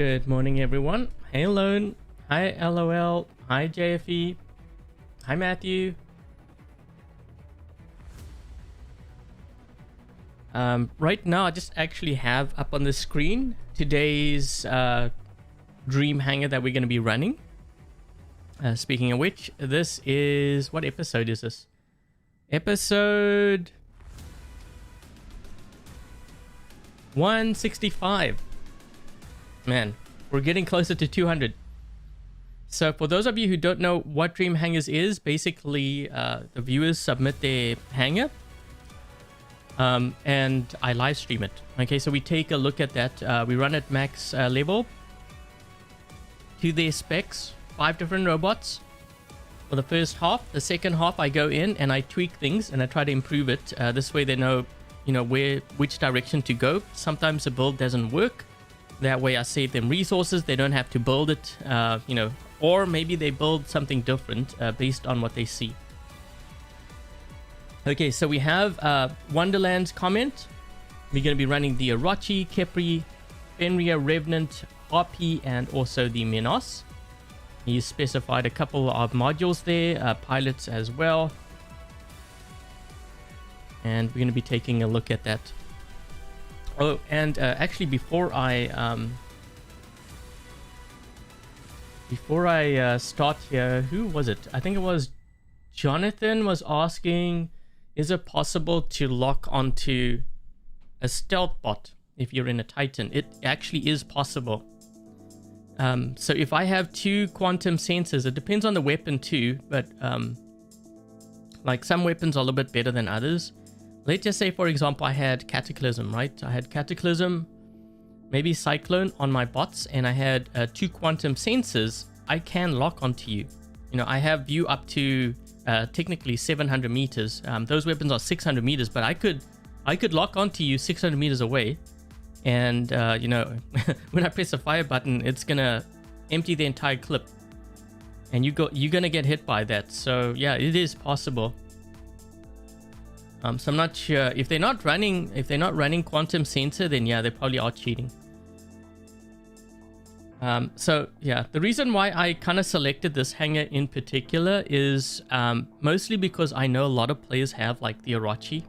Good morning, everyone. Hey, Lone. Hi, LOL. Hi, JFE. Hi, Matthew. Right now, I just actually have up on the screen today's Dream Hangar that we're going to be running. Speaking of which, this is... What episode is this? Episode 165. Man, we're getting closer to 200. So for those of you who don't know what Dream Hangars is, basically the viewers submit their hangar and I live stream it. Okay, so we take a look at that. We run at max level to their specs, 5 different robots for the first half. The second half I go in and I tweak things and I try to improve it. This way they know, which direction to go. Sometimes the build doesn't work. That way I save them resources. They don't have to build it, or maybe they build something different based on what they see. Okay, so we have Wonderland's comment. We're going to be running the Orochi, Khepri, Fenrir, Revenant, Harpy, and also the Minos. He specified a couple of modules there, pilots as well. And we're going to be taking a look at that. Oh, and actually, before I start here, who was it? I think it was Jonathan was asking, is it possible to lock onto a stealth bot if you're in a Titan? It actually is possible. So if I have 2 quantum sensors, it depends on the weapon too, but like some weapons are a little bit better than others. Let's just say, for example, I had Cataclysm, right? I had Cataclysm, maybe Cyclone on my bots, and I had 2 quantum sensors. I can lock onto you. I have view up to technically 700 meters. Those weapons are 600 meters, but I could lock onto you 600 meters away. And, when I press the fire button, it's going to empty the entire clip. And you're going to get hit by that. So, yeah, it is possible. So I'm not sure if they're not running quantum sensor, then yeah, they probably are cheating. So yeah, the reason why I kind of selected this hangar in particular is mostly because I know a lot of players have like the Orochi.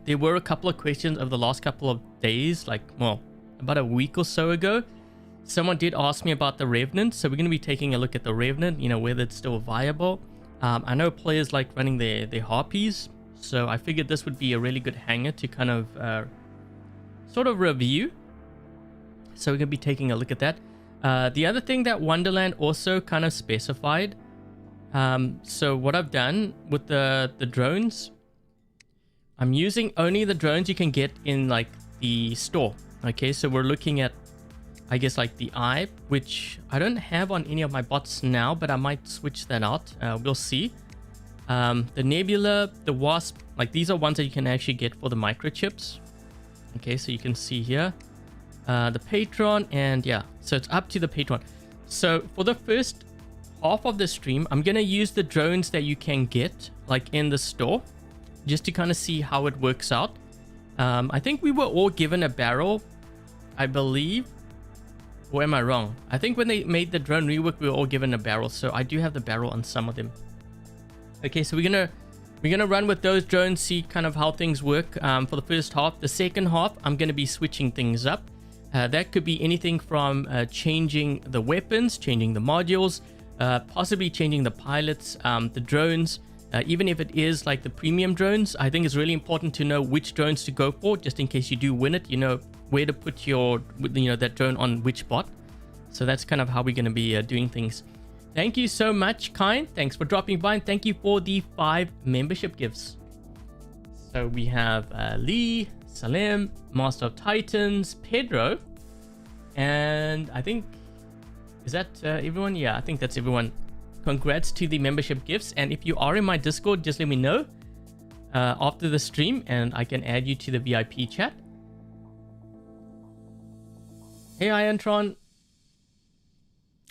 There were a couple of questions over the last couple of days, about a week or so ago. Someone did ask me about the Revenant, so we're going to be taking a look at the Revenant, whether it's still viable. I know players like running their Harpies. So I figured this would be a really good hangar to kind of sort of review. So we're going to be taking a look at that. The other thing that Wonderland also kind of specified. So what I've done with the drones, I'm using only the drones you can get in like the store. Okay, so we're looking at, I guess, like the Eye, which I don't have on any of my bots now, but I might switch that out. We'll see. The Nebula, the Wasp, like these are ones that you can actually get for the microchips. Okay, so you can see here the Patron, and yeah, so it's up to the Patron. So for the first half of the stream, I'm gonna use the drones that you can get like in the store, just to kind of see how it works out. I think we were all given a barrel, I believe, or am I wrong? I think when they made the drone rework, we were all given a barrel, so I do have the barrel on some of them. Okay, so we're gonna run with those drones, see kind of how things work for the first half. The second half, I'm gonna be switching things up. That could be anything from changing the weapons, changing the modules, possibly changing the pilots, the drones. Even if it is like the premium drones, I think it's really important to know which drones to go for, just in case you do win it. You know where to put your, that drone on which bot. So that's kind of how we're gonna be doing things. Thank you so much, Kind. Thanks for dropping by, and thank you for the 5 membership gifts. So we have Lee, Salem, Master of Titans, Pedro, and I think, is that everyone? Yeah, I think that's everyone. Congrats to the membership gifts, and if you are in my Discord, just let me know after the stream, and I can add you to the VIP chat. Hey, Iontron.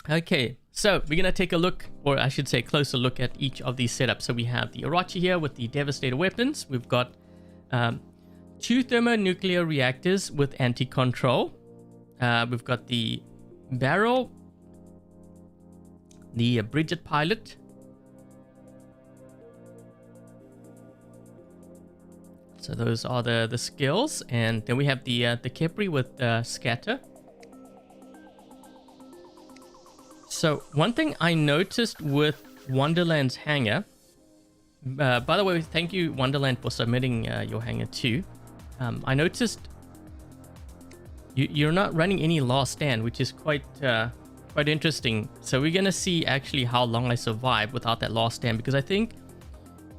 Okay. So we're going to take a look, or I should say closer look at each of these setups. So we have the Orochi here with the Devastator weapons. We've got 2 thermonuclear reactors with anti-control. We've got the Barrel, the Bridget pilot. So those are the skills, and then we have the Khepri with scatter. So one thing I noticed with Wonderland's hangar, by the way, thank you Wonderland for submitting your hangar too. I noticed you're not running any last stand, which is quite interesting. So we're gonna see actually how long I survive without that last stand, because I think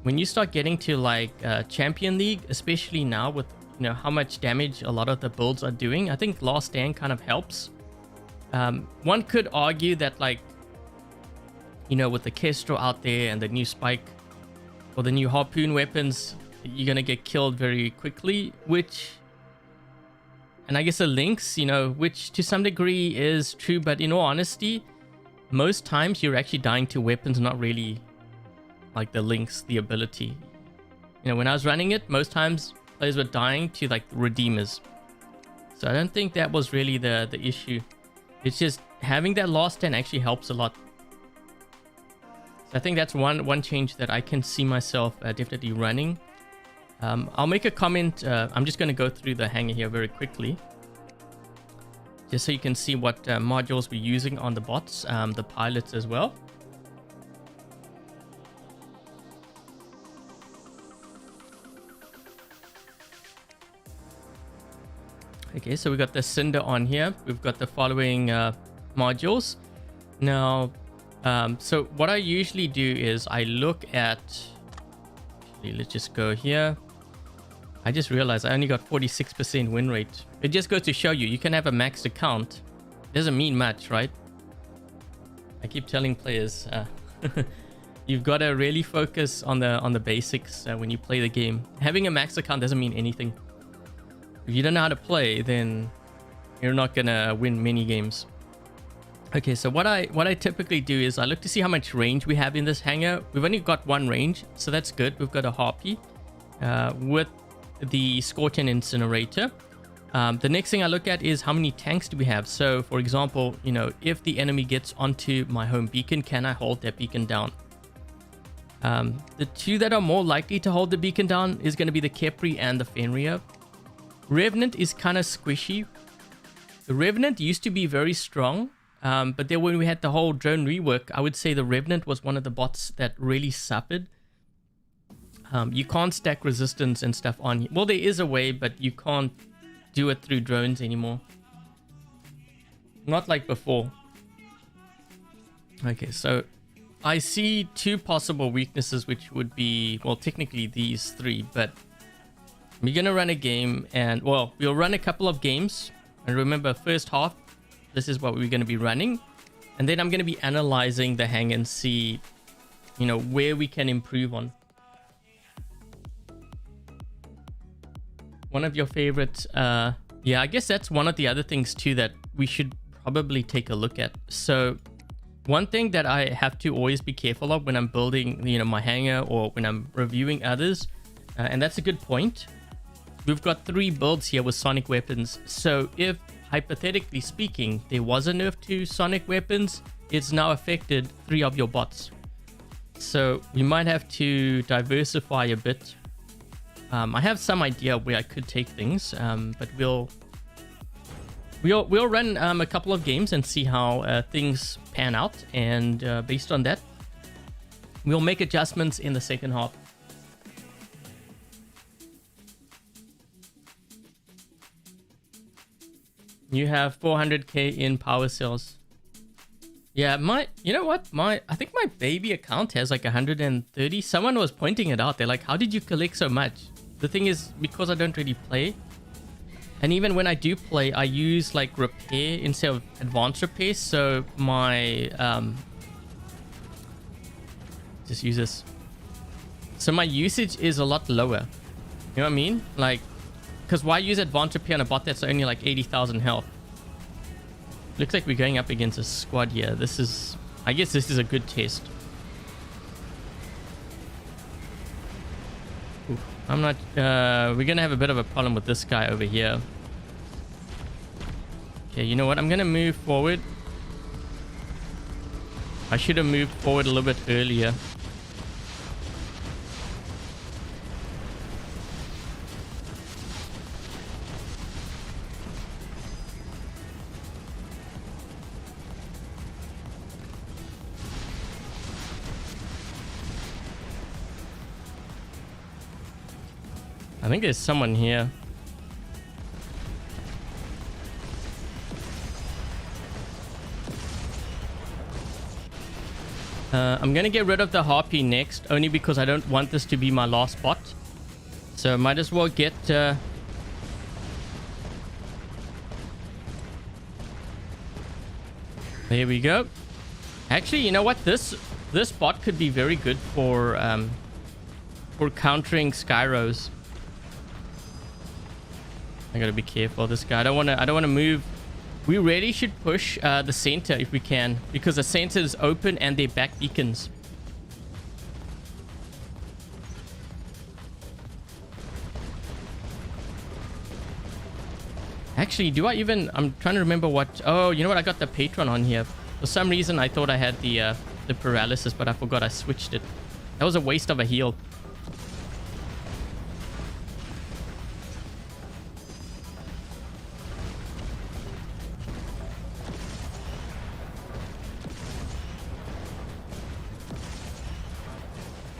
when you start getting to like Champion League, especially now with how much damage a lot of the builds are doing, I think last stand kind of helps. One could argue that, like, with the Kestrel out there and the new spike or the new harpoon weapons, you're gonna get killed very quickly, and I guess the links, which to some degree is true, but in all honesty, most times you're actually dying to weapons, not really like the links, the ability. When I was running it, most times players were dying to like redeemers. So I don't think that was really the issue. It's just having that last stand actually helps a lot. So I think that's one change that I can see myself definitely running. I'll make a comment. I'm just going to go through the hangar here very quickly, just so you can see what modules we're using on the bots, the pilots as well. Okay, so we got the Cinder on here. We've got the following modules. Now, so what I usually do is I look at... Actually, let's just go here. I just realized I only got 46% win rate. It just goes to show you can have a maxed account. Doesn't mean much, right? I keep telling players, you've got to really focus on the basics when you play the game. Having a maxed account doesn't mean anything. If you don't know how to play, then you're not gonna win many games. Okay, so what I typically do is I look to see how much range we have in this hangar. We've only got one range, so that's good. We've got a Harpy with the Scorch and Incinerator. The next thing I look at is how many tanks do we have. So for example, if the enemy gets onto my home beacon, can I hold that beacon down? The two that are more likely to hold the beacon down is going to be the Khepri and the Fenrir. Revenant is kind of squishy. The Revenant used to be very strong, but then when we had the whole drone rework, I would say the Revenant was one of the bots that really suffered. You can't stack resistance and stuff on here. Well, there is a way, but you can't do it through drones anymore. Not like before. Okay, so I see two possible weaknesses, which would be, well, technically these three, but we're going to run a game and, well, we'll run a couple of games. And remember, first half, this is what we're going to be running. And then I'm going to be analyzing the hang and see, where we can improve on. One of your favorites, yeah, I guess that's one of the other things too that we should probably take a look at. So one thing that I have to always be careful of when I'm building, my hangar or when I'm reviewing others, and that's a good point. We've got 3 builds here with sonic weapons. So if, hypothetically speaking, there was a nerf to sonic weapons, it's now affected 3 of your bots. So we might have to diversify a bit. I have some idea where I could take things, but we'll run a couple of games and see how things pan out. And based on that, we'll make adjustments in the second half. You have 400k in power cells. Yeah, I think my baby account has like 130. Someone was pointing it out. They're like, how did you collect so much? The thing is, because I don't really play, and even when I do play, I use like repair instead of advanced repair. So my just use this. So my usage is a lot lower. You know what I mean? Like, because why use advanced repair on a bot that's only like 80,000 health? Looks like we're going up against a squad here. I guess this is a good test. Oof, I'm not, we're gonna have a bit of a problem with this guy over here. Okay, you know what? I'm gonna move forward. I should have moved forward a little bit earlier. I think there's someone here. I'm gonna get rid of the Harpy next, only because I don't want this to be my last spot. So might as well get... There we go. Actually, you know what? This bot could be very good for countering Skyros. I gotta be careful. This guy. I don't wanna move. We really should push the center if we can, because the center is open and they're back beacons. Actually, do I even... I'm trying to remember what... Oh, you know what? I got the Patron on here. For some reason, I thought I had the paralysis, but I forgot I switched it. That was a waste of a heal.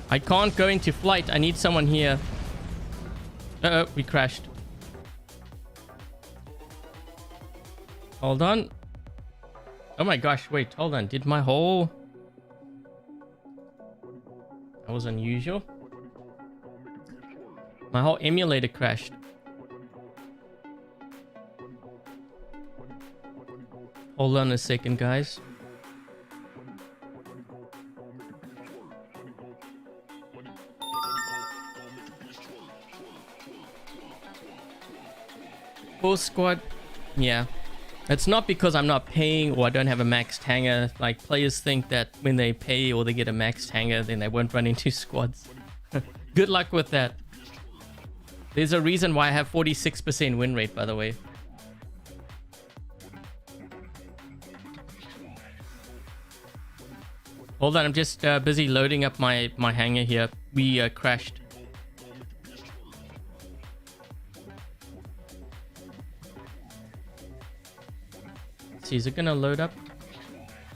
I can't go into flight. I need someone here. Uh-oh, we crashed. Hold on. Oh my gosh, wait, hold on. Did my whole... That was unusual. My whole emulator crashed. Hold on a second, guys. Full squad. Yeah. It's not because I'm not paying or I don't have a maxed hangar. Like, players think that when they pay or they get a maxed hangar, then they won't run into squads. Good luck with that. There's a reason why I have 46% win rate, by the way. Hold on, I'm just busy loading up my hangar here. We crashed. See, is it gonna load up?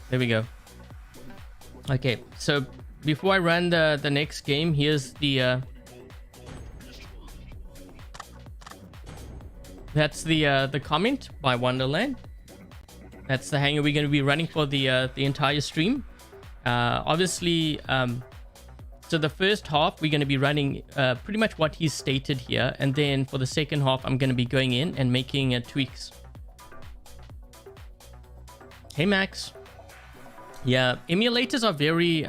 There we go. Okay, so before I run the next game, here's the that's the comment by Wonderland. That's the hangar we're gonna be running for the entire stream. Obviously, so the first half we're gonna be running pretty much what he's stated here, and then for the second half I'm gonna be going in and making tweaks. Hey Max. Yeah, emulators are very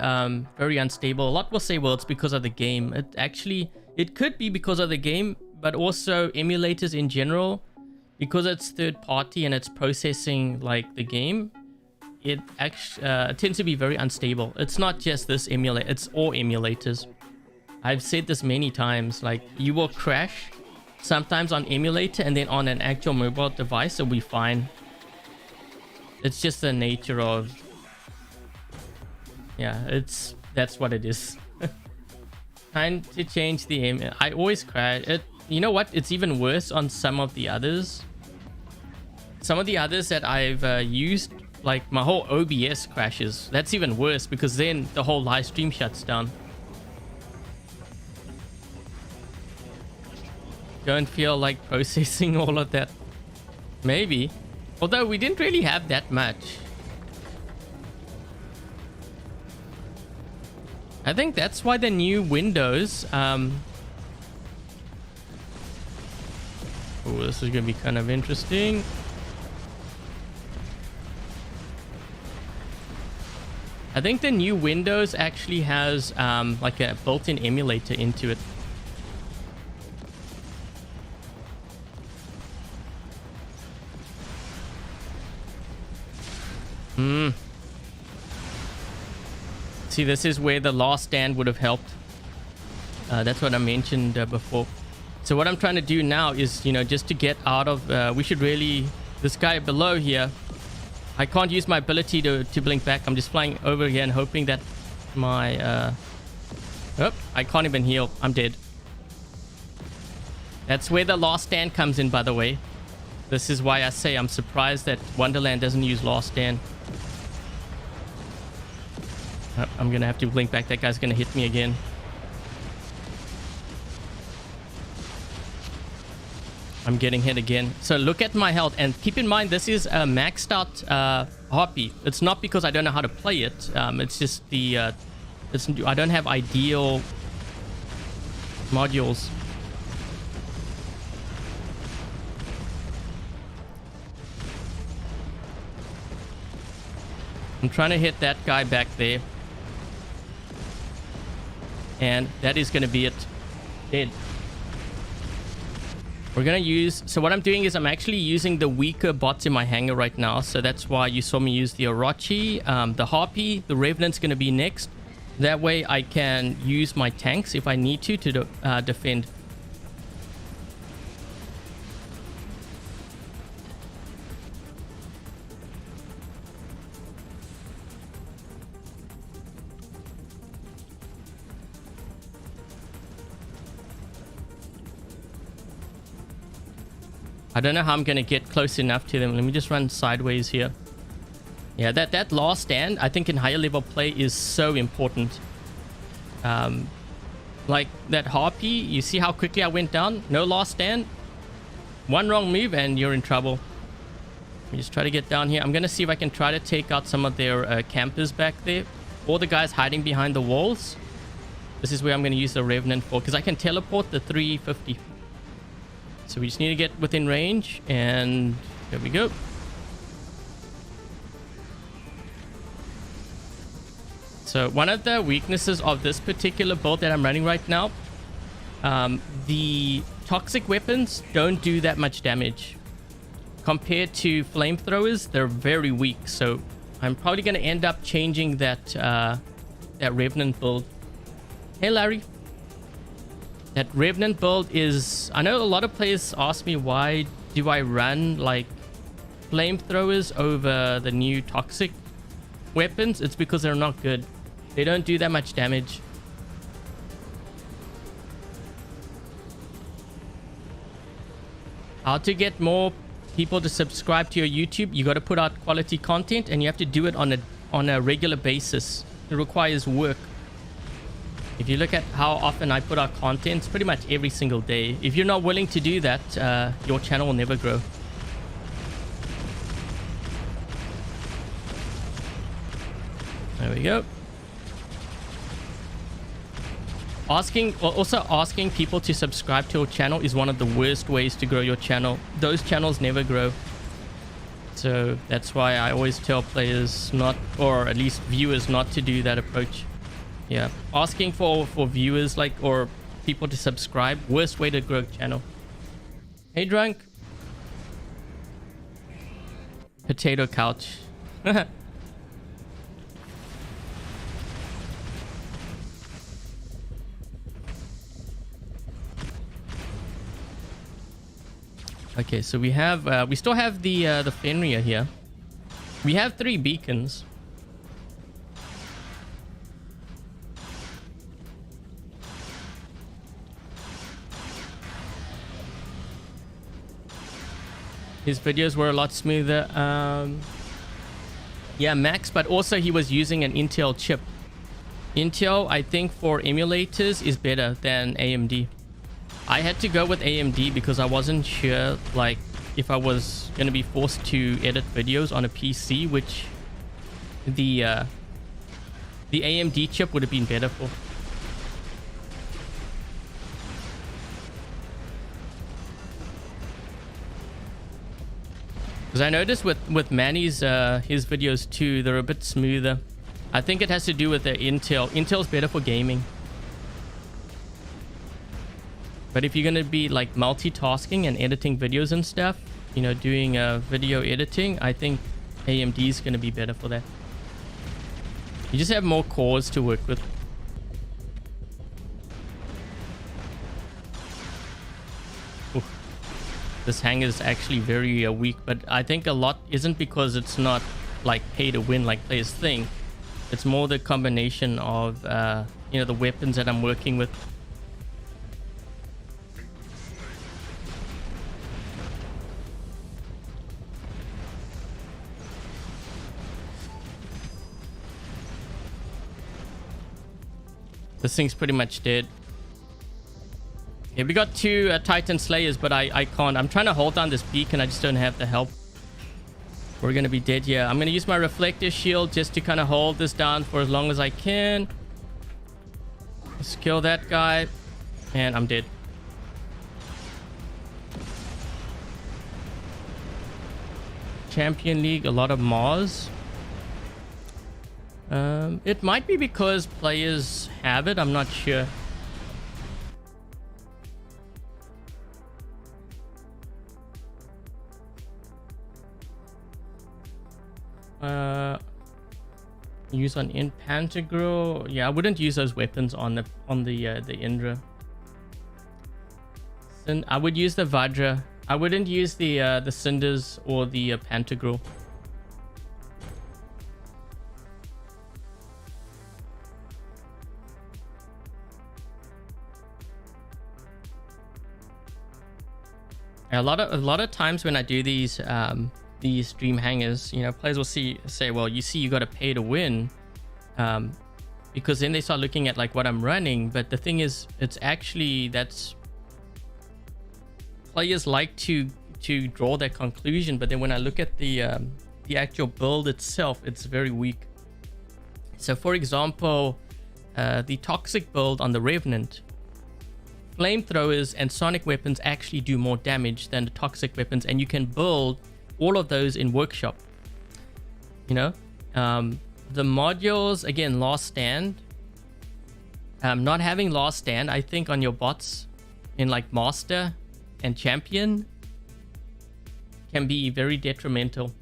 very unstable. A lot will say, well, it's because of the game. It could be because of the game, but also emulators in general, because it's third party and it's processing like the game, it actually tends to be very unstable. It's not just this emulator, it's all emulators. I've said this many times, like you will crash sometimes on emulator and then on an actual mobile device it'll be fine. It's just the nature of... Yeah, that's what it is. Time to change the aim. I always crash. You know what? It's even worse on some of the others. Some of the others that I've used, like my whole OBS crashes. That's even worse because then the whole live stream shuts down. Don't feel like processing all of that. Maybe. Although we didn't really have that much. I think that's why the new Windows... Oh, this is going to be kind of interesting. I think the new Windows actually has like a built-in emulator into it. See, this is where the last stand would have helped. That's what I mentioned before. So what I'm trying to do now is, you know, just to get out of... we should really... This guy below here, I can't use my ability to blink back. I'm just flying over here and hoping that my... Oh, I can't even heal. I'm dead. That's where the last stand comes in, by the way. This is why I say I'm surprised that Wonderland doesn't use last stand. Oh, I'm going to have to blink back. That guy's going to hit me again. I'm getting hit again. So look at my health. And keep in mind, this is a maxed out Harpy. It's not because I don't know how to play it. It's just the... I don't have ideal modules. I'm trying to hit that guy back there. And that is going to be it. Dead. We're going to use... So what I'm doing is I'm actually using the weaker bots in my hangar right now. So that's why you saw me use the Orochi, the Harpy, the Revenant's going to be next. That way I can use my tanks if I need to defend. I don't know how I'm going to get close enough to them. Let me just run sideways here. Yeah, that last stand, I think in higher level play is so important. Like that Harpy, you see how quickly I went down? No last stand. One wrong move and you're in trouble. Let me just try to get down here. I'm going to see if I can try to take out some of their campers back there. Or the guys hiding behind the walls. This is where I'm going to use the Revenant for. Because I can teleport the 350. So we just need to get within range. And there we go. So one of the weaknesses of this particular build that I'm running right now, the toxic weapons don't do that much damage. Compared to flamethrowers, they're very weak. So I'm probably going to end up changing that Revenant build. Hey, Larry. That Revenant build is... I know a lot of players ask me why do I run like flamethrowers over the new toxic weapons. It's because they're not good. They don't do that much damage. How to get more people to subscribe to your YouTube? You got to put out quality content, and you have to do it on a regular basis. It requires work. If you look at how often I put out content, it's pretty much every single day. If you're not willing to do that, your channel will never grow. There we go. Also asking people to subscribe to your channel is one of the worst ways to grow your channel. Those channels never grow. So that's why I always tell players not, or at least viewers, not to do that approach. Yeah, asking for viewers or people to subscribe, worst way to grow a channel. Hey, drunk. Potato couch. Okay, so we have we still have the Fenrir here. We have 3 beacons. His videos were a lot smoother. Yeah, Max, but also he was using an Intel chip. Intel, I think, for emulators is better than AMD. I had to go with AMD because I wasn't sure, like, if I was going to be forced to edit videos on a PC, which the AMD chip would have been better for. Because I noticed with Manny's his videos too, they're a bit smoother. I think it has to do with the Intel. Intel's better for gaming. But if you're going to be like multitasking and editing videos and stuff, you know, doing video editing, I think AMD is going to be better for that. You just have more cores to work with. This hangar is actually very weak, but I think a lot isn't because it's not like pay to win like players think. It's more the combination of you know, the weapons that I'm working with. This thing's pretty much dead. Yeah, we got 2 Titan Slayers, but I can't. I'm trying to hold down this beacon. I just don't have the help. We're going to be dead here. I'm going to use my Reflector Shield just to kind of hold this down for as long as I can. Let's kill that guy. And I'm dead. Champion League, a lot of Mars. It might be because players have it. I'm not sure. Use on in Pantagruel. Yeah, I wouldn't use those weapons on the Indra. And I would use the Vajra. I wouldn't use the Cinders or the Pantagruel. A lot of times when I do these Dream Hangars, you know, players will say, well, you see, you got to pay to win, because then they start looking at like what I'm running. But the thing is, it's actually, that's, players like to draw that conclusion, but then when I look at the actual build itself, it's very weak. So for example, the toxic build on the Revenant, flamethrowers and sonic weapons actually do more damage than the toxic weapons, and you can build all of those in workshop. You know, the modules, again, last stand, not having last stand, I think on your bots in like master and champion can be very detrimental.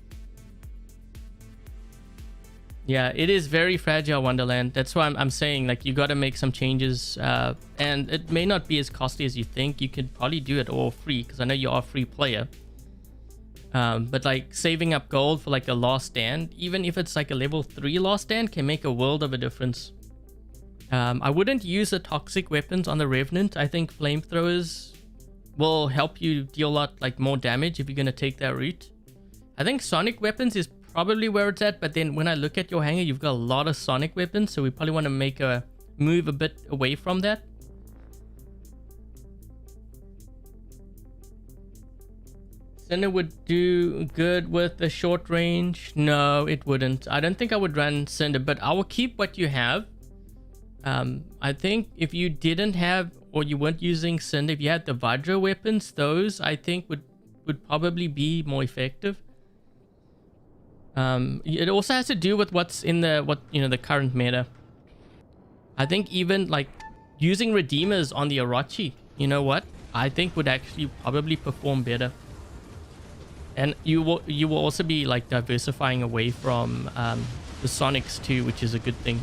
Yeah, it is very fragile, Wonderland. That's why I'm saying, like, you got to make some changes, and it may not be as costly as you think. You could probably do it all free, because I know you are a free player. But like saving up gold for like a last stand, even if it's like a level 3 last stand, can make a world of a difference. I wouldn't use the toxic weapons on the Revenant. I think flamethrowers will help you deal a lot like more damage if you're going to take that route. I think sonic weapons is probably where it's at, but then when I look at your hangar, you've got a lot of sonic weapons, so we probably want to make a move a bit away from that. Cinder would do good with the short range. No, it wouldn't. I don't think I would run Cinder, but I will keep what you have. I think if you didn't have, or you weren't using Cinder, if you had the Vajra weapons, those I think would probably be more effective. It also has to do with what's in the current meta. I think even like using Redeemers on the Orochi, you know what, I think would actually probably perform better. And you will also be like diversifying away from the Sonics too, which is a good thing.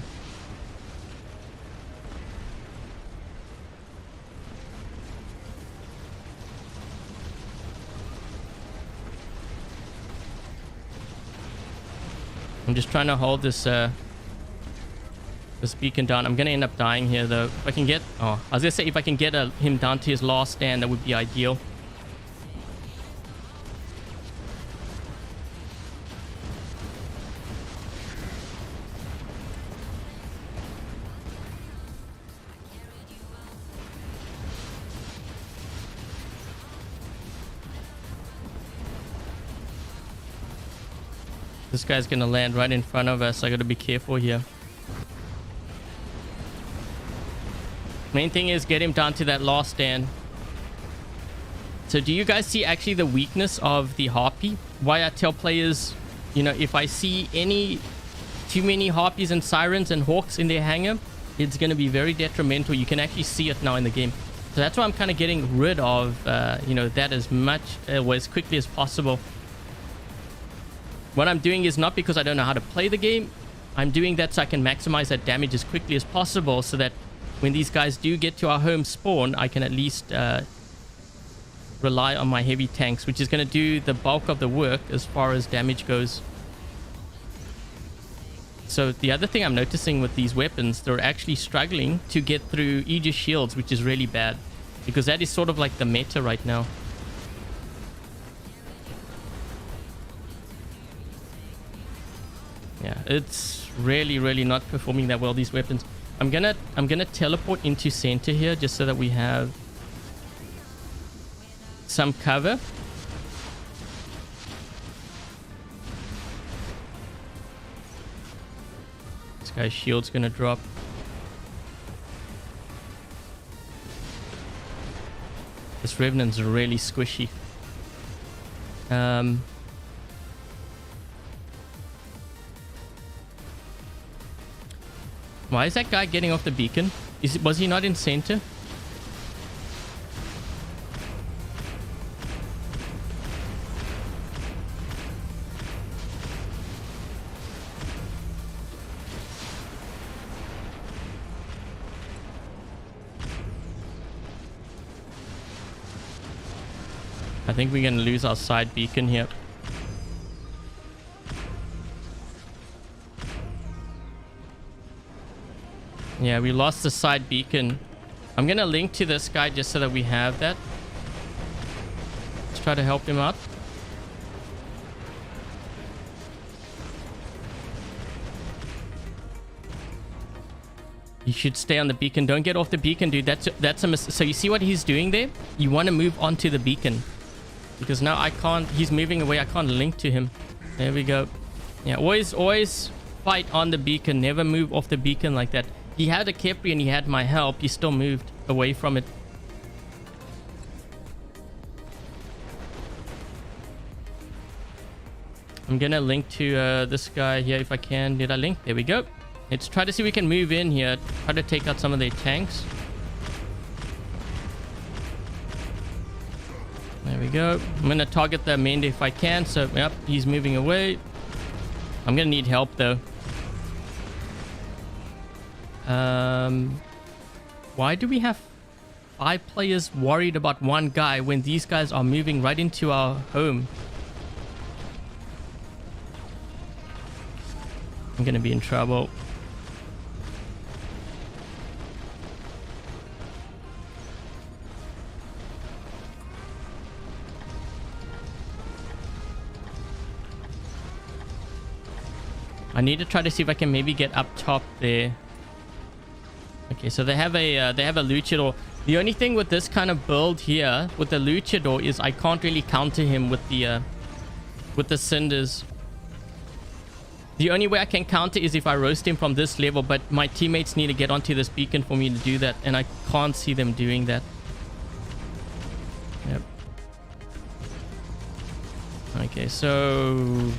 I'm just trying to hold this beacon down. I'm gonna end up dying here though. If I can get, I was gonna say if I can get him down to his last stand, that would be ideal. This guy's gonna land right in front of us. I gotta be careful here. Main thing is get him down to that last stand. So do you guys see actually the weakness of the Harpy? Why I tell players, you know, if I see too many Harpies and Sirens and Hawks in their hangar, it's gonna be very detrimental. You can actually see it now in the game. So that's why I'm kind of getting rid of, you know, that as much or as quickly as possible. What I'm doing is not because I don't know how to play the game. I'm doing that so I can maximize that damage as quickly as possible, so that when these guys do get to our home spawn, I can at least rely on my heavy tanks, which is going to do the bulk of the work as far as damage goes. So the other thing I'm noticing with these weapons, they're actually struggling to get through Aegis shields, which is really bad. Because that is sort of like the meta right now. Yeah, it's really not performing that well, these weapons. I'm gonna teleport into center here just so that we have some cover. This guy's shield's gonna drop. This Revenant's really squishy. Why is that guy getting off the beacon? Was he not in center? I think we're going to lose our side beacon here. Yeah, we lost the side beacon. I'm going to link to this guy just so that we have that. Let's try to help him out. You should stay on the beacon. Don't get off the beacon, dude. That's a so you see what he's doing there? You want to move onto the beacon. Because now I can't... He's moving away. I can't link to him. There we go. Yeah, always fight on the beacon. Never move off the beacon like that. He had a Khepri and he had my help. He still moved away from it. I'm gonna link to this guy here if I can. Did I link? There we go. Let's try to see if we can move in here. Try to take out some of their tanks. There we go. I'm gonna target the Mende if I can. So, yep, he's moving away. I'm gonna need help though. Why do we have 5 players worried about one guy when these guys are moving right into our home? I'm gonna be in trouble. I need to try to see if I can maybe get up top there. Okay, so they have a luchador. The only thing with this kind of build here with the luchador is I can't really counter him with the cinders. The only way I can counter is if I roast him from this level, but my teammates need to get onto this beacon for me to do that, and I can't see them doing that. Yep. Okay, so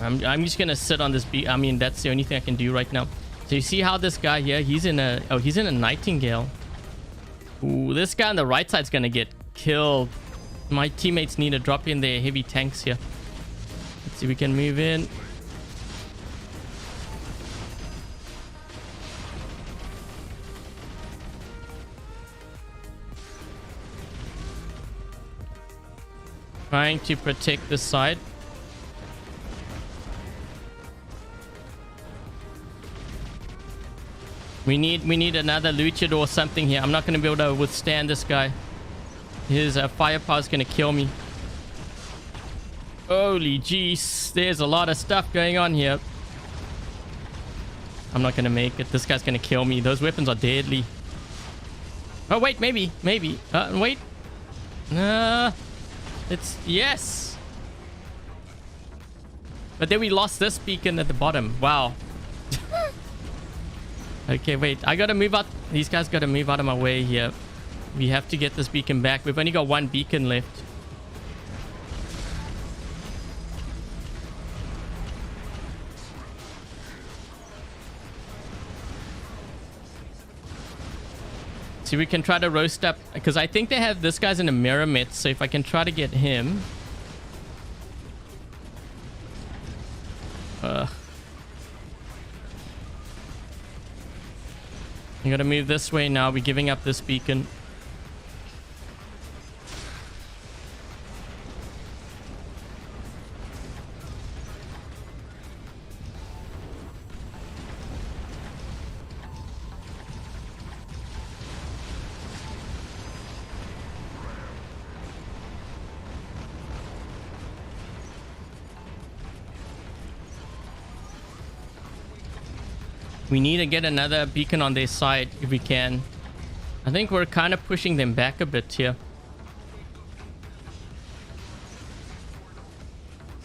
I'm just gonna sit on this beacon. I mean, that's the only thing I can do right now. So you see how this guy here, he's in a Nightingale. Ooh, this guy on the right side's gonna get killed. My teammates need to drop in their heavy tanks here. Let's see if we can move in. Trying to protect this side. We need another luchador or something here. I'm not going to be able to withstand this guy. His firepower is going to kill me. Holy jeez. There's a lot of stuff going on here. I'm not going to make it. This guy's going to kill me. Those weapons are deadly. Oh, wait. Maybe. Wait. It's... Yes. But then we lost this beacon at the bottom. Wow. Okay, wait. I gotta move out. These guys gotta move out of my way here. We have to get this beacon back. We've only got 1 beacon left. See, we can try to roast up, because I think they have this guy's in a mirror met. So if I can try to get him. You gotta move this way now. We're giving up this beacon. We need to get another beacon on their side if we can. I think we're kind of pushing them back a bit here.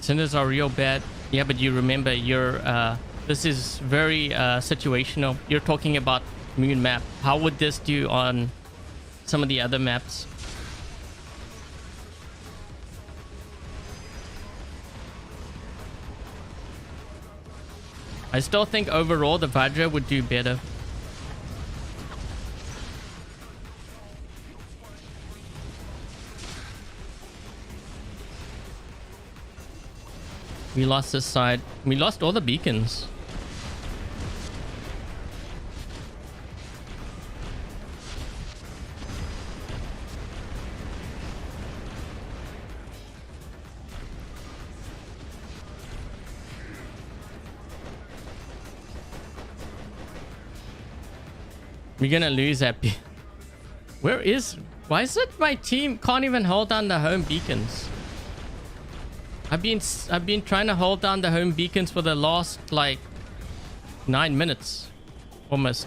Cinders are real bad. Yeah, but you remember, this is very situational. You're talking about moon map. How would this do on some of the other maps? I still think overall the Vajra would do better. We lost this side. We lost all the beacons. We're gonna lose that. Why is it my team can't even hold down the home beacons? I've been trying to hold down the home beacons for the last like 9 minutes almost.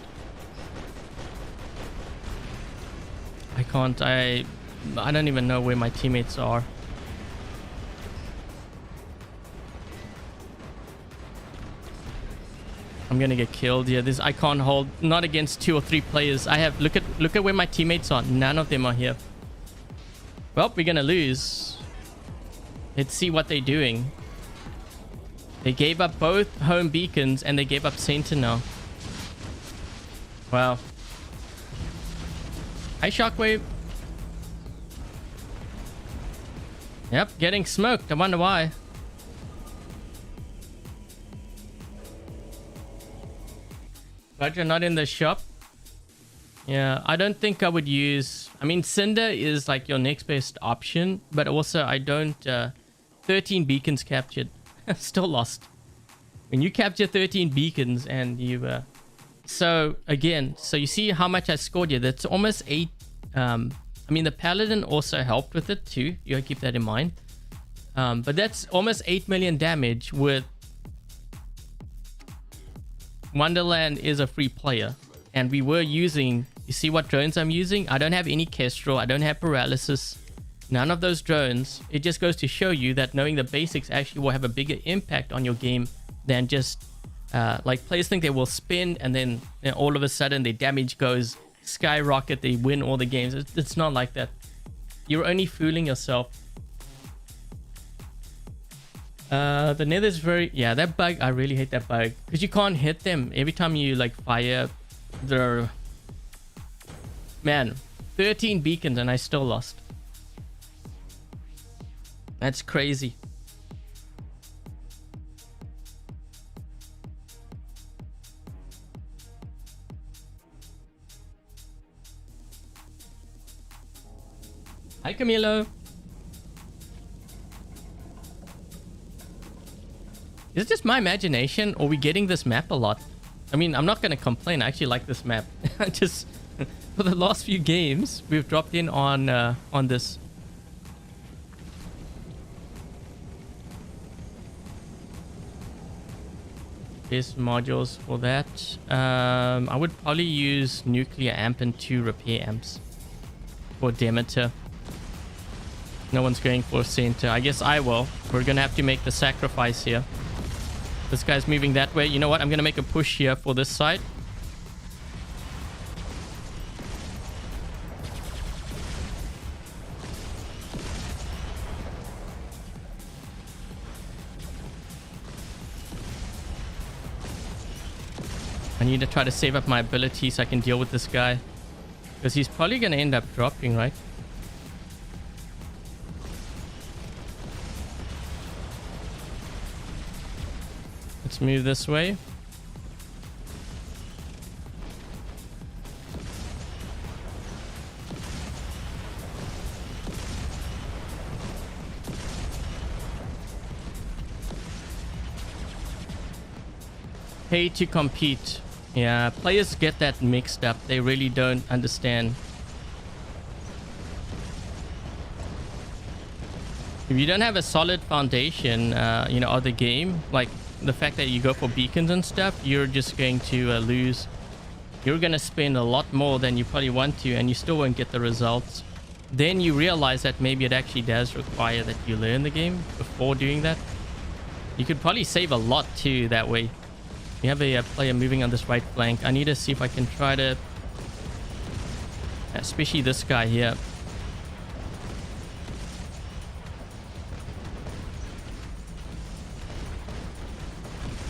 I can't. I don't even know where my teammates are. I'm gonna get killed here. I can't hold, not against 2 or 3 players. I have, look at where my teammates are. None of them are here. Well, we're gonna lose. Let's see what they're doing. They gave up both home beacons and they gave up center now. Wow. Hi, Shockwave. Yep, getting smoked. I wonder why. But you're not in the shop. Yeah, I don't think I would use... I mean, Cinder is like your next best option. But also, I don't... 13 beacons captured. Still lost. When you capture 13 beacons and you... So, again, so you see how much I scored here. That's almost 8... I mean, the Paladin also helped with it too. You gotta keep that in mind. But that's almost 8 million damage with... Wonderland is a free player. And we were using... You see what drones I'm using? I don't have any Kestrel. I don't have Paralysis. None of those drones. It just goes to show you that knowing the basics actually will have a bigger impact on your game than just... like players think they will spin and then all of a sudden their damage goes skyrocket. They win all the games. It's not like that. You're only fooling yourself. The nether's very... Yeah, that bug, I really hate that bug. Because you can't hit them. Every time you like fire, they're... Man, 13 beacons and I still lost. That's crazy. Hi, Camilo. Is it just my imagination, or are we getting this map a lot? I mean, I'm not going to complain. I actually like this map. Just for the last few games, we've dropped in on this. Best modules for that. I would probably use nuclear amp and 2 repair amps for Demeter. No one's going for center. I guess I will. We're gonna have to make the sacrifice here. This guy's moving that way. You know what? I'm gonna make a push here for this side. I need to try to save up my ability so I can deal with this guy. Because he's probably gonna end up dropping, right? Let's move this way. Pay to compete. Yeah, players get that mixed up. They really don't understand. If you don't have a solid foundation, you know, of the game, like the fact that you go for beacons and stuff, you're just going to lose. You're going to spend a lot more than you probably want to, and you still won't get the results. Then you realize that maybe it actually does require that you learn the game before doing that. You could probably save a lot too that way. You have a player moving on this right flank. I need to see if I can try to... especially this guy here.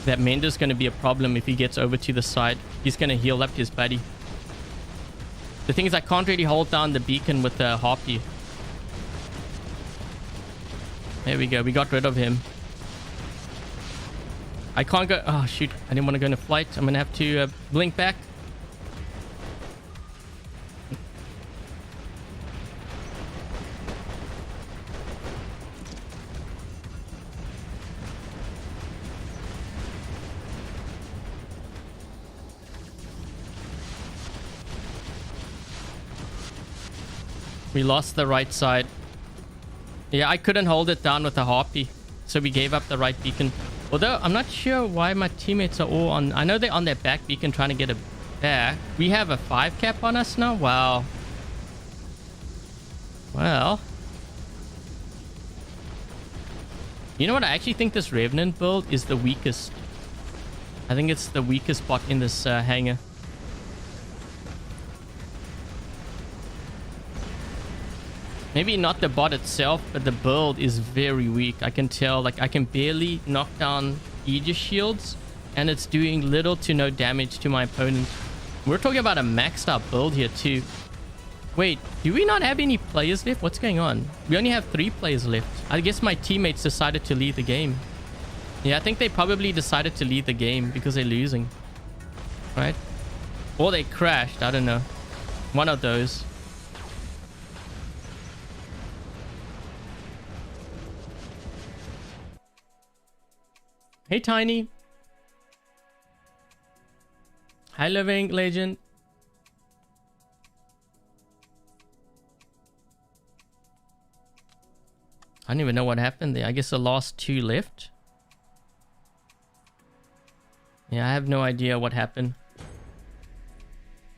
That Mender's going to be a problem if he gets over to the side. He's going to heal up his buddy. The thing is, I can't really hold down the beacon with the Harpy. There we go. We got rid of him. I can't go... oh, shoot. I didn't want to go into flight. I'm going to have to blink back. We lost the right side. Yeah, I couldn't hold it down with the Harpy, so we gave up the right beacon. Although, I'm not sure why my teammates are all on... I know they're on their back beacon trying to get it back. We have a 5 cap on us now? Wow. Well. You know what? I actually think this Revenant build is the weakest. I think it's the weakest bot in this hangar. Maybe not the bot itself, but the build is very weak. I can tell, like, I can barely knock down Aegis shields, and it's doing little to no damage to my opponent. We're talking about a maxed out build here too. Wait, do we not have any players left? What's going on? We only have 3 players left. I guess my teammates decided to leave the game. Yeah, I think they probably decided to leave the game because they're losing. Right? Or they crashed. I don't know. One of those. Hey, Tiny. Hi, Living Legend. I don't even know what happened there. I guess the last 2 left. Yeah, I have no idea what happened.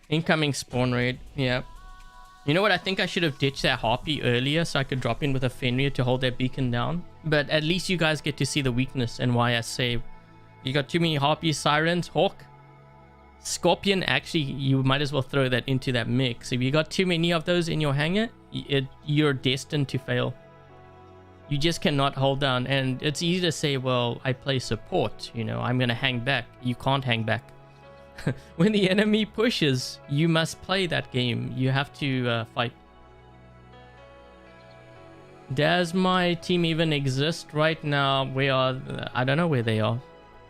Incoming spawn raid. Yeah. You know what? I think I should have ditched that Harpy earlier so I could drop in with a Fenrir to hold that beacon down. But at least you guys get to see the weakness and why I save. You got too many Harpy, Sirens, Hawk, Scorpion. Actually, you might as well throw that into that mix. If you got too many of those in your hangar, you're destined to fail. You just cannot hold down. And it's easy to say, well, I play support. You know, I'm going to hang back. You can't hang back. When the enemy pushes, you must play that game. You have to fight. Does my team even exist right now? I don't know where they are.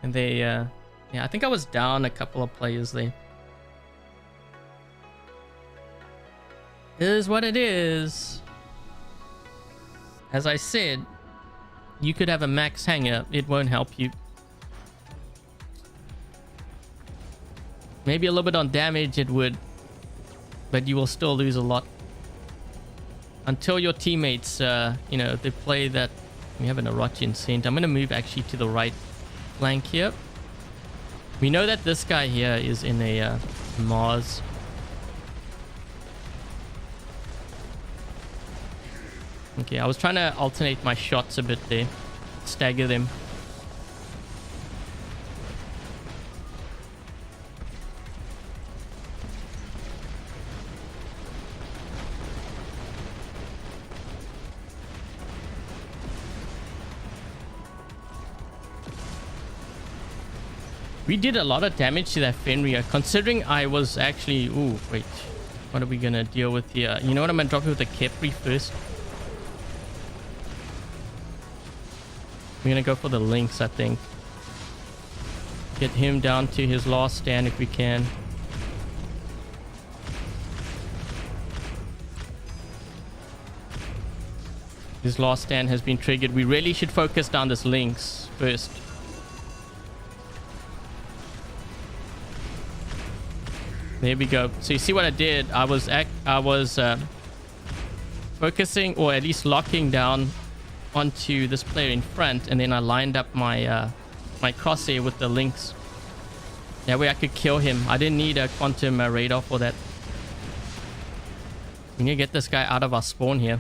And they, yeah, I think I was down a couple of players there. It is what it is. As I said, you could have a max hangar. It won't help you. Maybe a little bit on damage it would, but you will still lose a lot. Until your teammates, you know, they play that... We have an Orochi in center. I'm going to move actually to the right flank here. We know that this guy here is in a Mars. Okay, I was trying to alternate my shots a bit there. Stagger them. We did a lot of damage to that Fenrir, considering I was actually... Ooh, wait. What are we going to deal with here? You know what? I'm going to drop it with the Khepri first. We're going to go for the Lynx, I think. Get him down to his last stand if we can. His last stand has been triggered. We really should focus down this Lynx first. There we go. So you see what I did? I was focusing, or at least locking down onto this player in front, and then I lined up my my crosshair with the links. That way I could kill him. I didn't need a quantum radar for that. We need to get this guy out of our spawn here.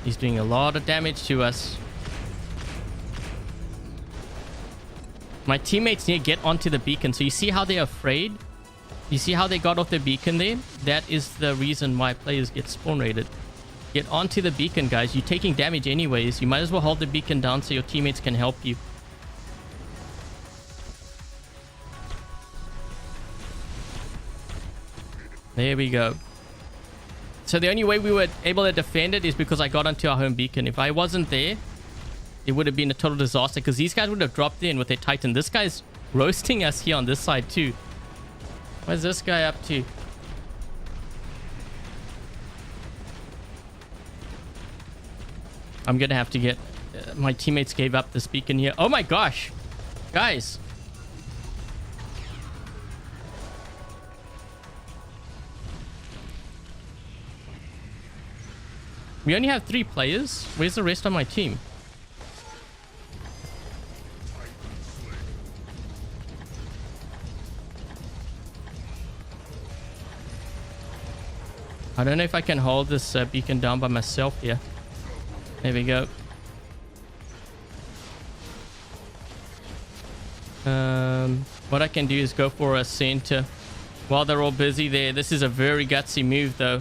He's doing a lot of damage to us. My teammates need to get onto the beacon. So you see how they're afraid? You see how they got off the beacon there? That is the reason why players get spawn raided. Get onto the beacon, guys. You're taking damage anyways. You might as well hold the beacon down so your teammates can help you. There we go. So the only way we were able to defend it is because I got onto our home beacon. If I wasn't there, it would have been a total disaster because these guys would have dropped in with their Titan. This guy's roasting us here on this side too. What's this guy up to? I'm gonna have to get... my teammates gave up this beacon here. Oh my gosh! Guys! We only have 3 players. Where's the rest of my team? I don't know if I can hold this beacon down by myself here. There we go. What I can do is go for a center while they're all busy there. This is a very gutsy move though.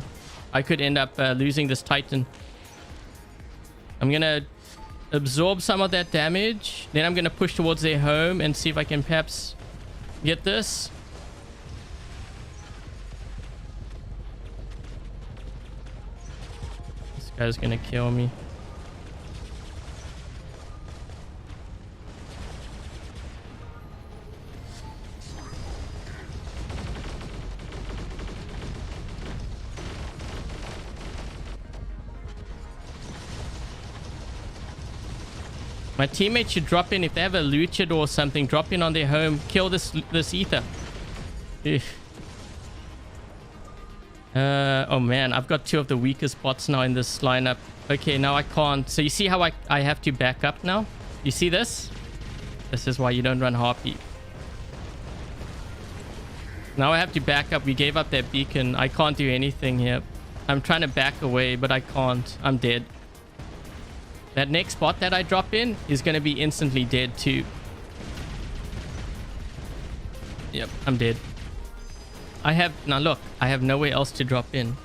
I could end up losing this Titan. I'm gonna absorb some of that damage. Then I'm gonna push towards their home and see if I can perhaps get this. This guy's gonna kill me. My teammates should drop in. If they have a luchador or something, drop in on their home. Kill this ether. Oh man, I've got 2 of the weakest bots now in this lineup. Okay, now I can't. So you see how I have to back up now? You see this? This is why you don't run Harpy. Now I have to back up. We gave up that beacon. I can't do anything here. I'm trying to back away, but I can't. I'm dead. That next bot that I drop in is going to be instantly dead too. Yep, I'm dead. Now look, I have nowhere else to drop in.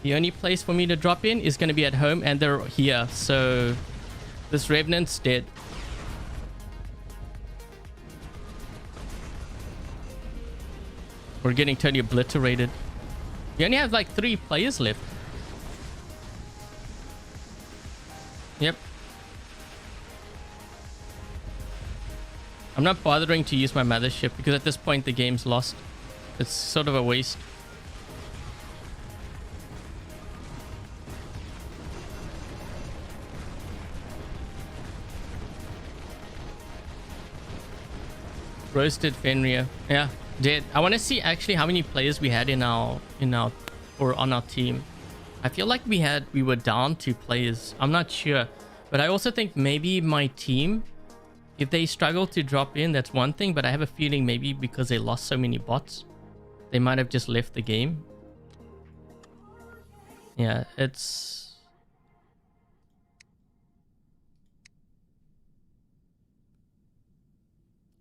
The only place for me to drop in is going to be at home, and they're here. So this Revenant's dead. We're getting totally obliterated. We only have like 3 players left. Yep. I'm not bothering to use my mothership because at this point the game's lost. It's sort of a waste. Roasted Fenrir. Yeah, dead. I want to see actually how many players we had on our team. I feel like we were down 2 players. I'm not sure. But I also think maybe my team, if they struggle to drop in, that's one thing. But I have a feeling maybe because they lost so many bots, they might have just left the game. Yeah, it's...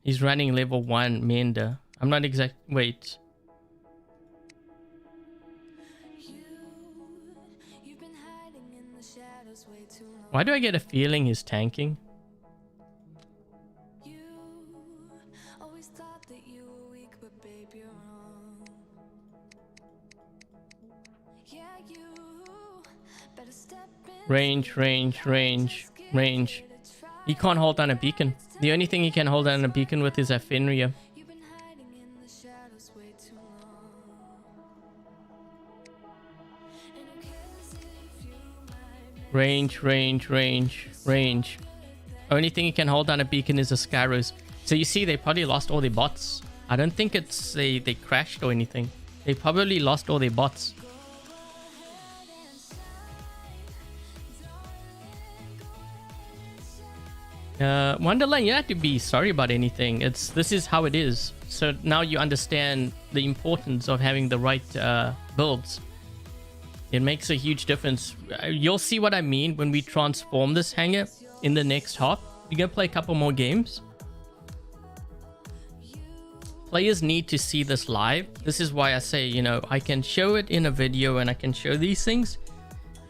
He's running level 1 Mender. I'm not exact... Wait. Why do I get a feeling he's tanking? Range. He can't hold down a beacon. The only thing he can hold down a beacon with is a Fenrir. Range. Only thing he can hold down a beacon is a Scaros. So you see, they probably lost all their bots. I don't think it's they crashed or anything. They probably lost all their bots. Wonderland, you don't have to be sorry about anything. This is how it is. So now you understand the importance of having the right builds. It makes a huge difference. You'll see what I mean when we transform this hangar in the next half. We're gonna play a couple more games. Players need to see this live. This is why I say, you know, I can show it in a video and I can show these things,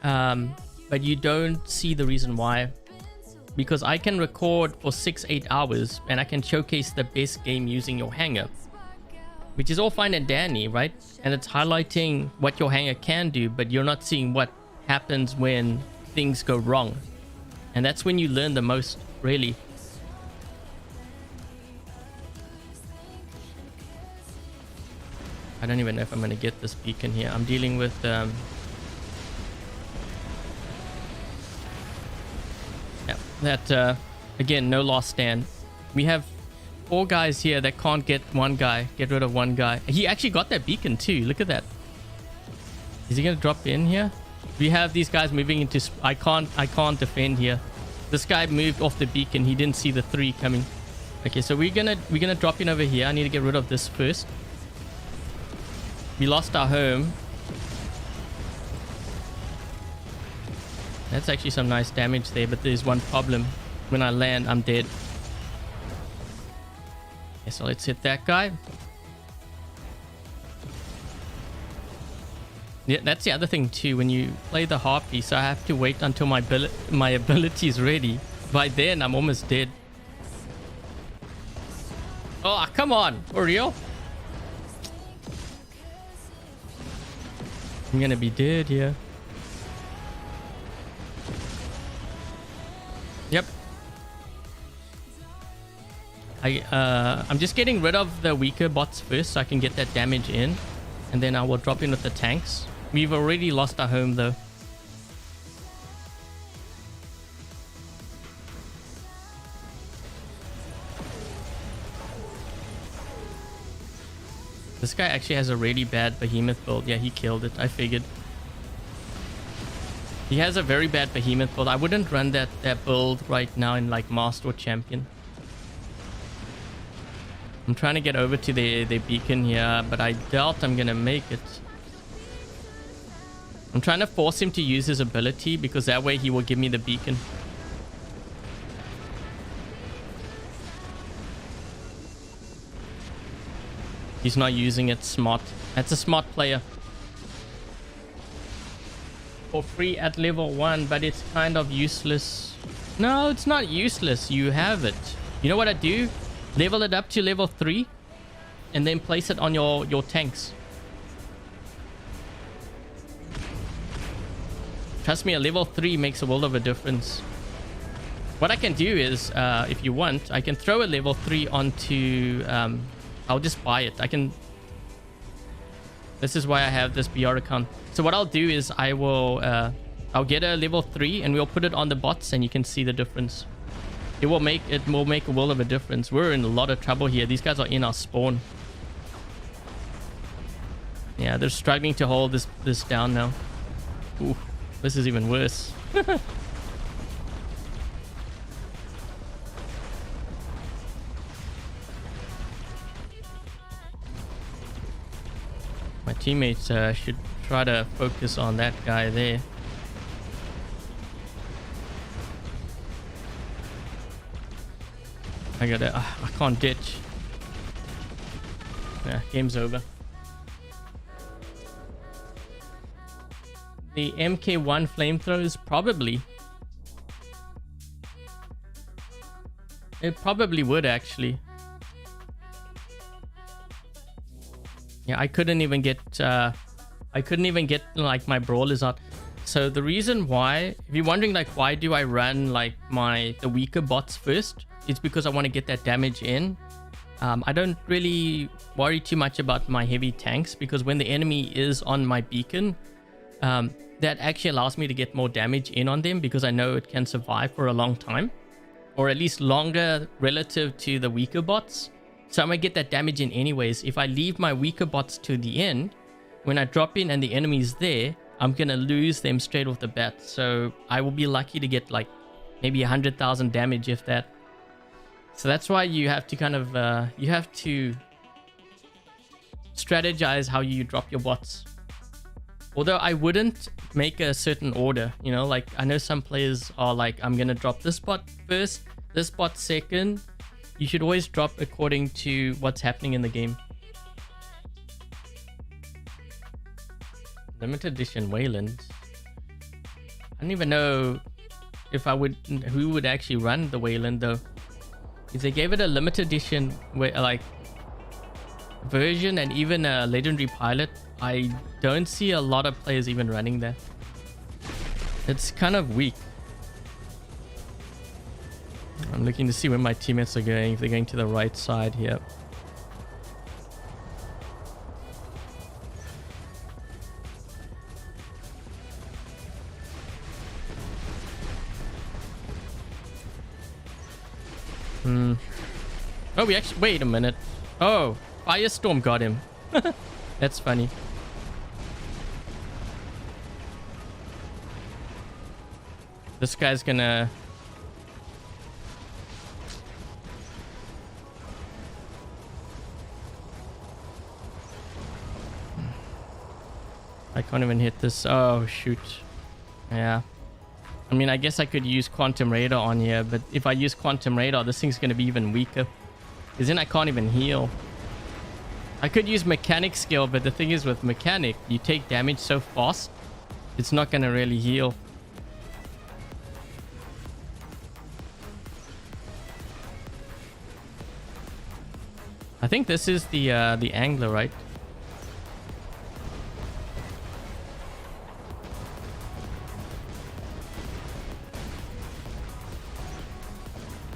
but you don't see the reason why. Because I can record for 6-8 hours and I can showcase the best game using your hangar, which is all fine and dandy, right? And it's highlighting what your hangar can do, but you're not seeing what happens when things go wrong. And that's when you learn the most, really. I don't even know if I'm going to get this beacon here. I'm dealing with that again, no last stand. We have 4 guys here that can't get get rid of one guy. He actually got that beacon too. Look at that. Is he gonna drop in here? We have these guys moving into I can't defend here. This guy moved off the beacon. He didn't see the 3 coming. Okay, so we're gonna drop in over here. I need to get rid of this first. We lost our home. That's actually some nice damage there, but there's one problem. When I land, I'm dead. Okay, so let's hit that guy. Yeah, that's the other thing too. When you play the Harpy, so I have to wait until my ability is ready. By then, I'm almost dead. Oh, come on. For real? I'm gonna be dead here. Yep. I'm just getting rid of the weaker bots first so I can get that damage in, and then I will drop in with the tanks. We've already lost our home though. This guy actually has a really bad behemoth build. Yeah, he killed it. I figured. He has a very bad behemoth build. I wouldn't run that build right now in like Master or Champion. I'm trying to get over to the beacon here, but I doubt I'm gonna make it. I'm trying to force him to use his ability because that way he will give me the beacon. He's not using it. Smart. That's a smart player. For free at level 1, but it's kind of useless. No, it's not useless. You have it. You know what I do? Level it up to level 3 and then place it on your tanks. Trust me, a level 3 makes a world of a difference. What I can do is, if you want, I can throw a level 3 onto... I'll just buy it. I can... This is why I have this BR account. So what I'll do is I'll get a level 3 and we'll put it on the bots and you can see the difference. It will make a world of a difference. We're in a lot of trouble here. These guys are in our spawn. Yeah, they're struggling to hold this down now. Ooh, this is even worse. My teammates should try to focus on that guy there. I can't ditch. Yeah, game's over. The MK1 flamethrowers, probably. It probably would actually. Yeah, I couldn't even get like my brawlers out. So the reason why, if you're wondering like why do I run like the weaker bots first, it's because I want to get that damage in. I don't really worry too much about my heavy tanks because when the enemy is on my beacon, that actually allows me to get more damage in on them because I know it can survive for a long time, or at least longer relative to the weaker bots. So I'm gonna get that damage in anyways. If I leave my weaker bots to the end, when I drop in and the enemy's there, I'm gonna lose them straight off the bat. So I will be lucky to get like maybe 100,000 damage if that. So that's why you have to kind of you have to strategize how you drop your bots. Although I wouldn't make a certain order, you know, like I know some players are like, I'm gonna drop this bot first, this bot second. You should always drop according to what's happening in the game. Limited edition Wayland. I don't even know if I would, who would actually run the Wayland though. If they gave it a limited edition like version and even a legendary pilot, I don't see a lot of players even running that. It's kind of weak. I'm looking to see where my teammates are going, if they're going to the right side here. Oh, we actually, wait a minute. Oh, Firestorm got him. That's funny. This guy's gonna... I can't even hit this. Oh, shoot. Yeah. I mean, I guess I could use Quantum Radar on here, but if I use Quantum Radar, this thing's gonna be even weaker. Because then I can't even heal. I could use Mechanic skill, but the thing is with Mechanic, you take damage so fast, it's not gonna really heal. I think this is the angler, right?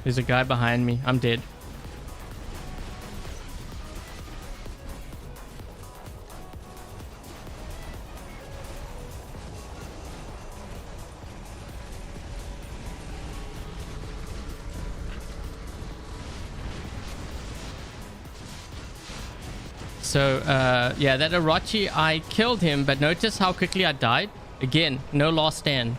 There's a guy behind me. I'm dead. So, yeah, that Orochi, I killed him, but notice how quickly I died. Again, no last stand.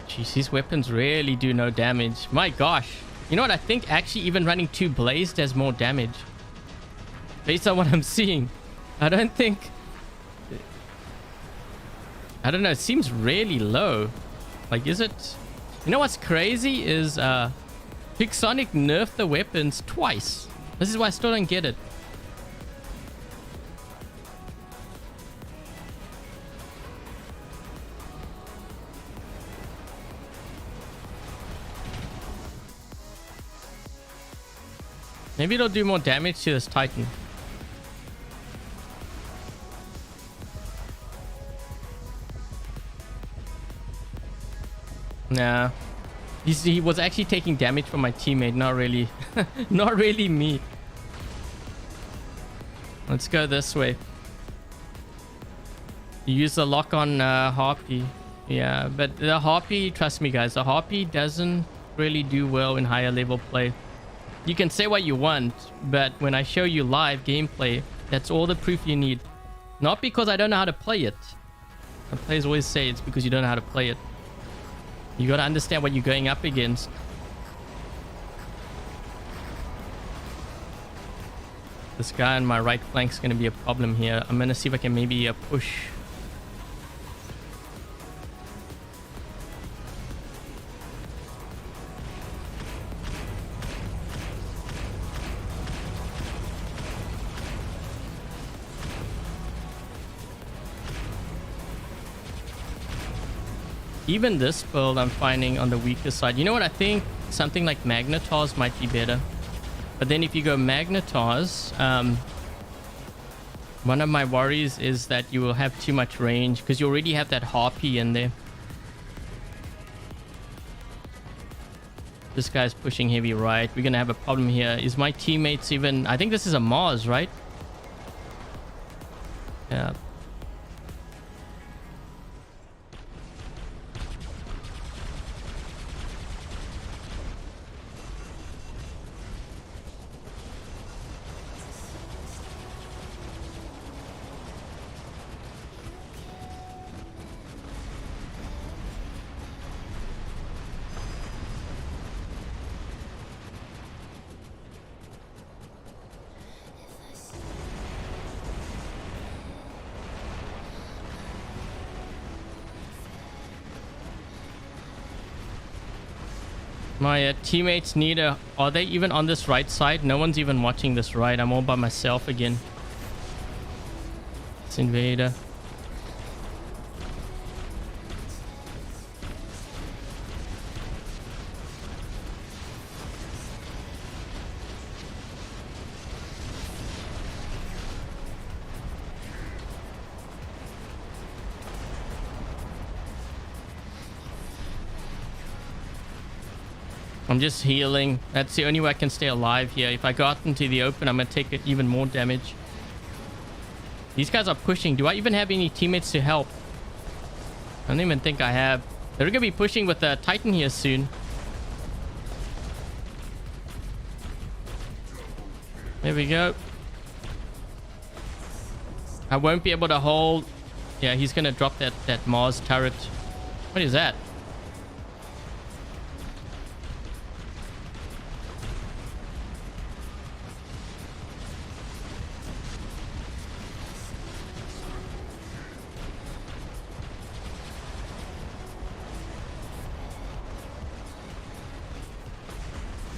Jeez, these weapons really do no damage. My gosh. You know what? I think actually even running 2 Blaze does more damage. Based on what I'm seeing. I don't think... I don't know. It seems really low. Like, is it... You know what's crazy is Pixonic nerfed the weapons twice. This is why I still don't get it. Maybe it'll do more damage to this Titan. Nah. He was actually taking damage from my teammate, not really. Not really me. Let's go this way. You use the lock on Harpy. Yeah, but the Harpy, trust me guys, the Harpy doesn't really do well in higher level play. You can say what you want, but when I show you live gameplay, that's all the proof you need. Not because I don't know how to play it. The players always say it's because you don't know how to play it. You gotta understand what you're going up against. This guy on my right flank is gonna be a problem here. I'm gonna see if I can maybe push. Even this build I'm finding on the weaker side. You know what? I think something like Magnetars might be better. But then if you go Magnetars, one of my worries is that you will have too much range because you already have that Harpy in there. This guy's pushing heavy right. We're going to have a problem here. Is my teammates even... I think this is a Mars, right? Yeah. My teammates need a... Are they even on this right side? No one's even watching this right. I'm all by myself again. It's Invader. I'm just healing. That's the only way I can stay alive here. If I go out into the open, I'm going to take even more damage. These guys are pushing. Do I even have any teammates to help? I don't even think I have. They're going to be pushing with the Titan here soon. There we go. I won't be able to hold. Yeah, he's going to drop that Mars turret. What is that?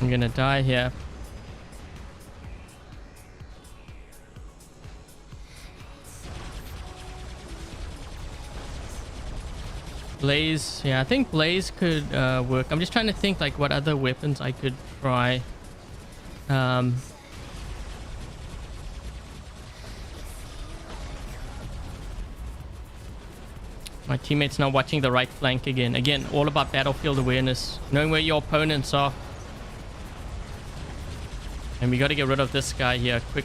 I'm gonna die here. Blaze, yeah, I think Blaze could work. I'm just trying to think like what other weapons I could try. My teammate's now watching the right flank again. Again, all about battlefield awareness, knowing where your opponents are. And we got to get rid of this guy here quick.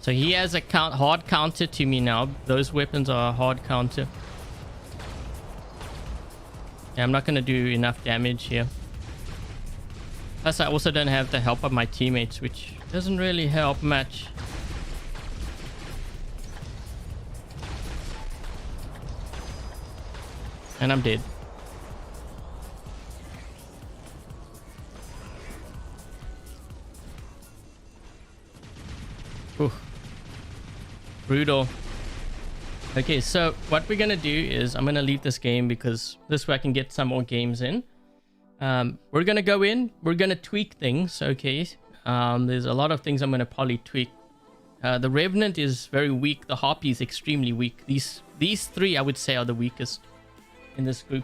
So he has a hard counter to me now. Those weapons are a hard counter. Yeah, I'm not going to do enough damage here. Plus, I also don't have the help of my teammates, which doesn't really help much. And I'm dead. Ooh. Brutal. Okay, so what we're gonna do is I'm gonna leave this game because this way I can get some more games in. We're gonna go in, we're gonna tweak things. Okay, there's a lot of things I'm gonna probably tweak. The Revenant is very weak. The Harpy is extremely weak. These three I would say are the weakest in this group.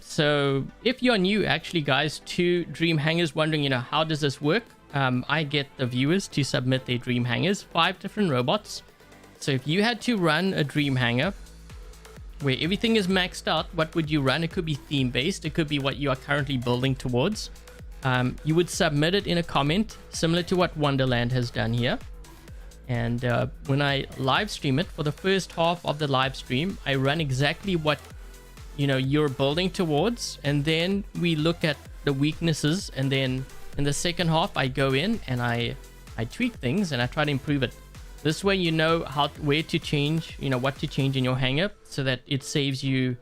So if you're new actually guys to Dream Hangars, wondering how does this work, I get the viewers to submit their Dream Hangars, 5 different robots. So if you had to run a Dream Hangar where everything is maxed out, what would you run? It could be theme based. It could be what you are currently building towards. You would submit it in a comment, similar to what Wonderland has done here. And when I live stream it, for the first half of the live stream, I run exactly what you're building towards. And then we look at the weaknesses. And then in the second half, I go in and I tweak things and I try to improve it. This way, where to change, what to change in your hangar so that it saves you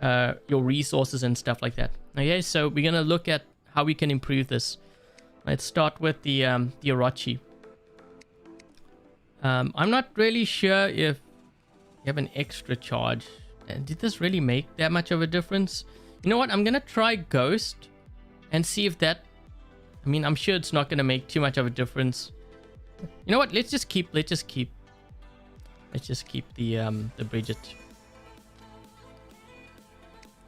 your resources and stuff like that. Okay, so we're going to look at how we can improve this. Let's start with the Orochi. I'm not really sure if you have an extra charge. Did this really make that much of a difference? You know what? I'm going to try Ghost and see if that... I mean, I'm sure it's not going to make too much of a difference. You know what? Let's just keep the Bridget.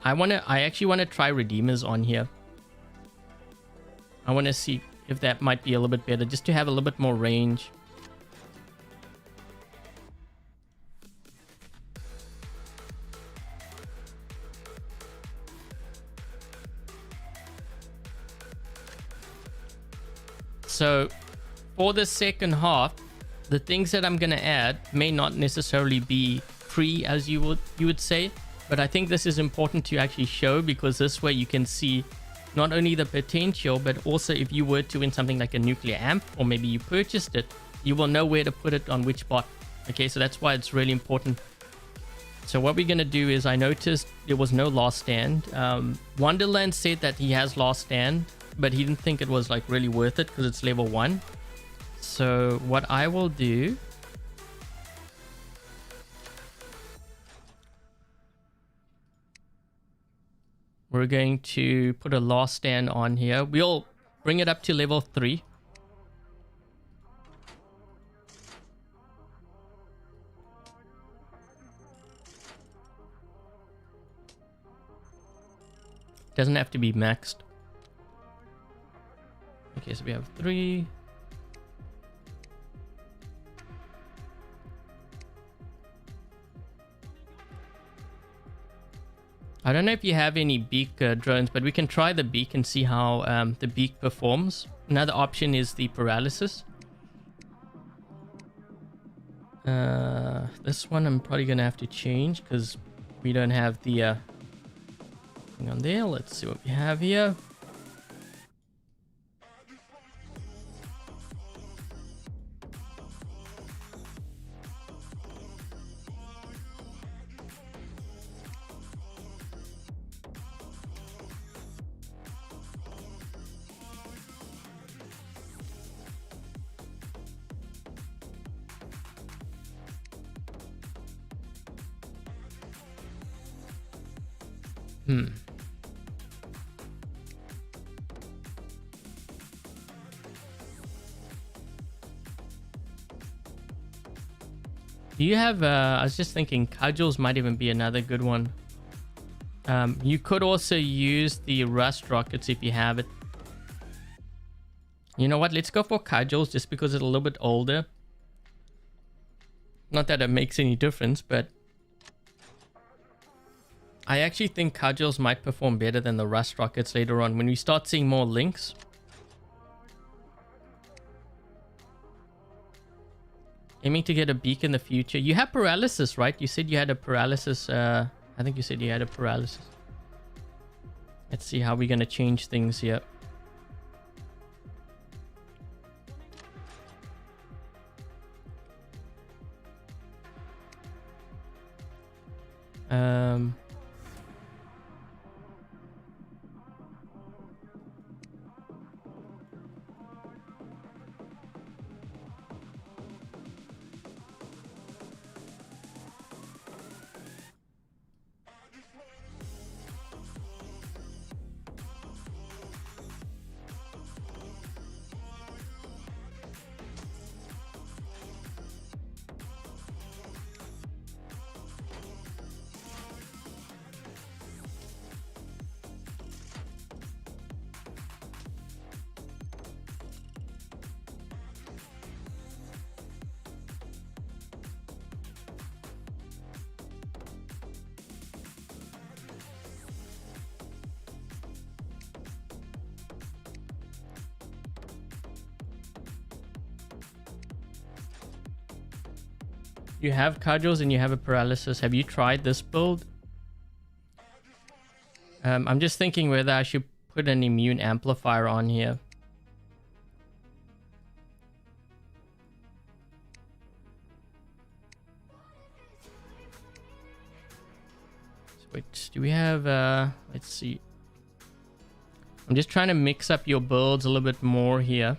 I actually want to try Redeemers on here. I want to see if that might be a little bit better, just to have a little bit more range. So for the second half, the things that I'm going to add may not necessarily be free as you would say, but I think this is important to actually show, because this way you can see not only the potential, but also if you were to win something like a nuclear amp, or maybe you purchased it, you will know where to put it on which bot. Okay, so that's why it's really important So what we're going to do is, I noticed there was no last stand. Wonderland said that he has last stand, but he didn't think it was like really worth it because it's level 1. So what I will do, we're going to put a last stand on here. We'll bring it up to level 3. Doesn't have to be maxed. Okay, so we have 3. I don't know if you have any beak drones, but we can try the beak and see how the beak performs. Another option is the paralysis. This one I'm probably going to have to change because we don't have the thing on there. Let's see what we have here. Do you have, I was just thinking, cudgels might even be another good one. You could also use the rust rockets if you have it. You know what? Let's go for cudgels just because it's a little bit older. Not that it makes any difference, but I actually think cudgels might perform better than the rust rockets later on when we start seeing more links. Aiming to get a beak in the future. You have paralysis, right? You said you had a paralysis. I think you said you had a paralysis. Let's see how we're going to change things here. You have cudgels and you have a paralysis. Have you tried this build? I'm just thinking whether I should put an immune amplifier on here. So wait, do we have let's see. I'm just trying to mix up your builds a little bit more here.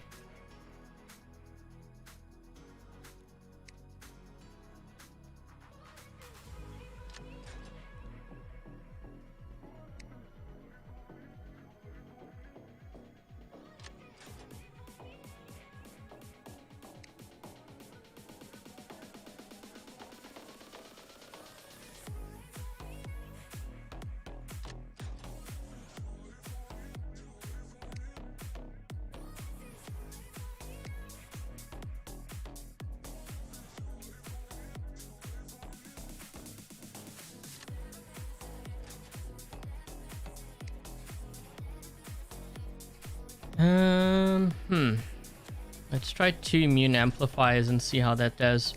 Let's try 2 immune amplifiers and see how that does.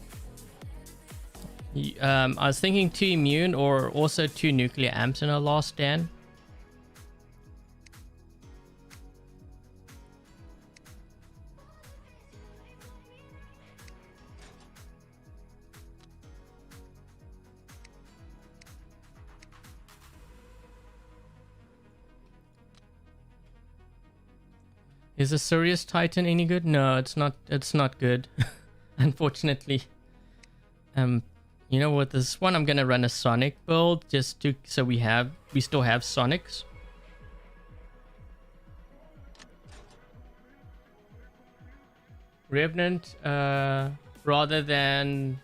I was thinking 2 immune or also 2 nuclear amps in our last stand. Is a Sirius Titan any good? No, it's not. It's not good, unfortunately. You know what? This one I'm gonna run a Sonic build just to so we still have Sonics. Revenant, rather than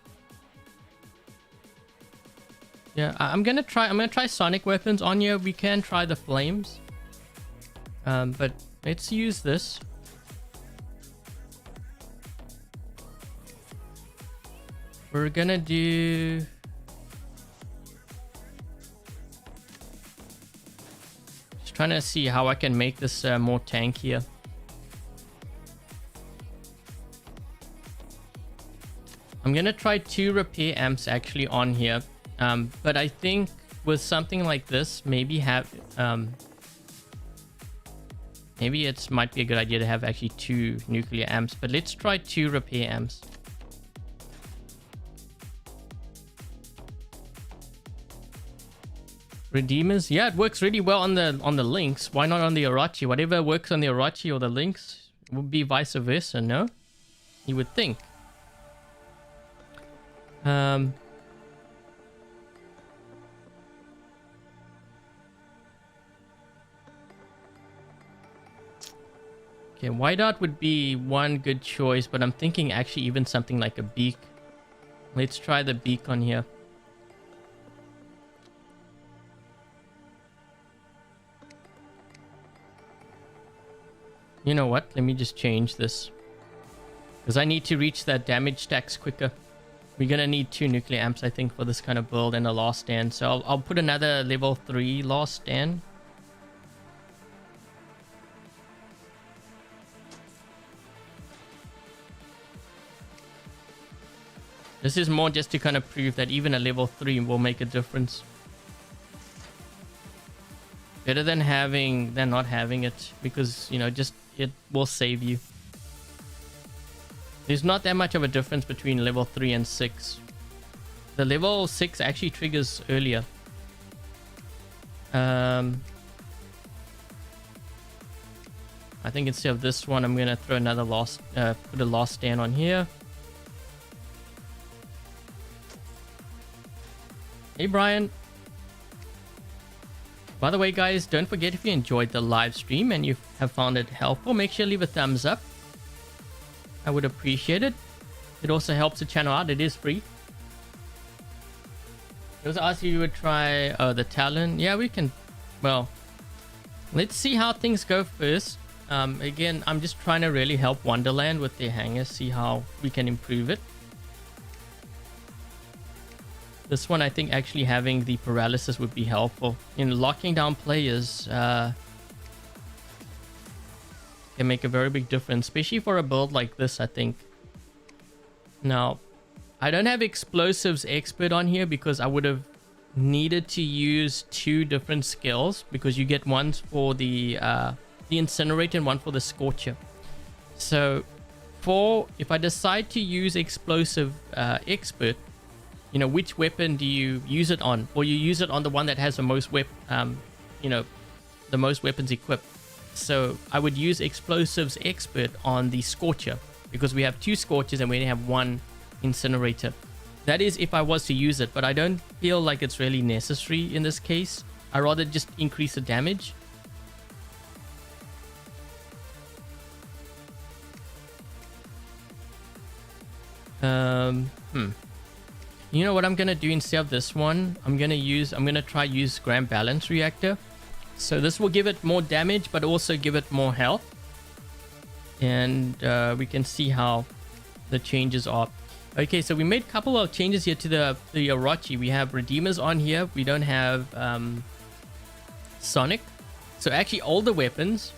yeah, I'm gonna try Sonic weapons on here. We can try the flames, but let's use this. We're gonna do just trying to see how I can make this more tankier. I'm gonna try 2 repair amps actually on here, but I think with something like this, maybe it might be a good idea to have actually 2 nuclear amps. But let's try 2 repair amps. Redeemers, yeah, it works really well on the links. Why not on the Orochi? Whatever works on the Orochi or the links would be vice versa, no? You would think. Okay, whiteout would be one good choice, but I'm thinking actually even something like a beak. Let's try the beak on here. You know what? Let me just change this, because I need to reach that damage stacks quicker. We're gonna need 2 nuclear amps, I think, for this kind of build and a last stand. So I'll put another level 3 last stand. This is more just to kind of prove that even a level 3 will make a difference. Better than not having it, because, you know, just it will save you. There's not that much of a difference between level 3 and 6. The level 6 actually triggers earlier. I think instead of this one, I'm gonna throw another put a last stand on here. Hey Brian. By the way, guys, don't forget, if you enjoyed the live stream and you have found it helpful, make sure to leave a thumbs up. I would appreciate it. It also helps the channel out. It is free. It was asked if you would try the Talon. Yeah, we can. Well, let's see how things go first. Again, I'm just trying to really help Wonderland with their hangars, see how we can improve it. This one, I think actually having the paralysis would be helpful in locking down players. Can make a very big difference, especially for a build like this, I think. Now, I don't have explosives expert on here because I would have needed to use 2 different skills, because you get one for the incinerator and one for the scorcher. So if I decide to use explosive expert, you know, which weapon do you use it on? Or you use it on the one that has the most the most weapons equipped. So I would use explosives expert on the scorcher, because we have 2 scorchers and we only have 1 incinerator. That is if I was to use it, but I don't feel like it's really necessary in this case. I rather just increase the damage. You know what I'm gonna do instead of this one? I'm gonna try use Grand Balance Reactor. So this will give it more damage, but also give it more health. And we can see how the changes are. Okay, so we made a couple of changes here to the Orochi. We have Redeemers on here. We don't have Sonic. So actually all the weapons,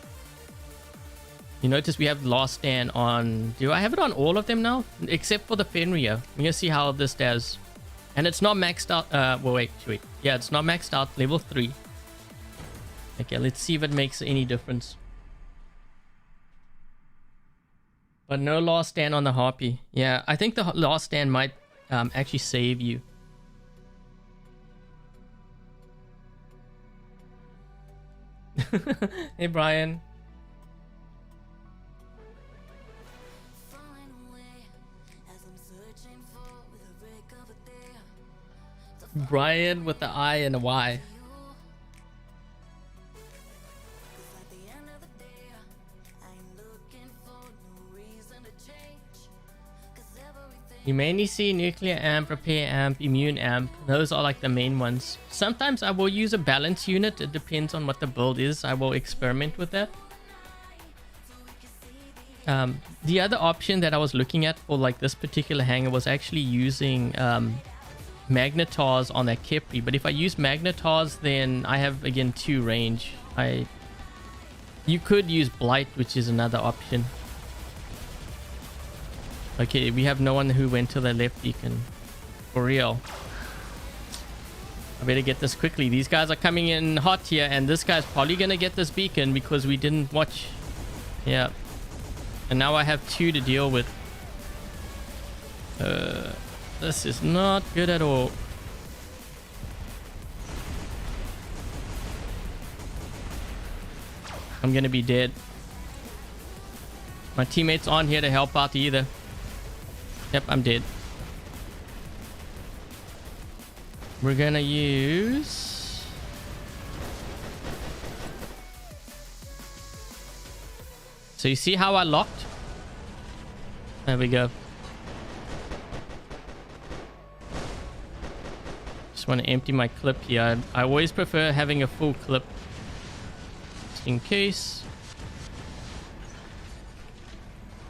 you notice we have Last Stand on. Do I have it on all of them now? Except for the Fenrir. We're gonna see how this does. And it's not maxed out. Well, wait. Yeah, it's not maxed out. Level 3. Okay, let's see if it makes any difference. But no Last Stand on the Harpy. Yeah, I think the Last Stand might actually save you. Hey, Brian. Brian with the I and a Y. You mainly see nuclear amp, repair amp, immune amp. Those are like the main ones. Sometimes I will use a balance unit. It depends on what the build is. I will experiment with that. The other option that I was looking at for like this particular hangar was actually using magnetars on that Khepri. But if I use magnetars, then I have again 2 range. You could use blight, which is another option. Okay, we have no one who went to the left beacon. For real. I better get this quickly. These guys are coming in hot here, and this guy's probably gonna get this beacon because we didn't watch. Yeah. And now I have 2 to deal with. This is not good at all. I'm gonna be dead. My teammates aren't here to help out either. Yep, I'm dead. We're gonna use... So you see how I locked? There we go. Just want to empty my clip here. I always prefer having a full clip. Just in case.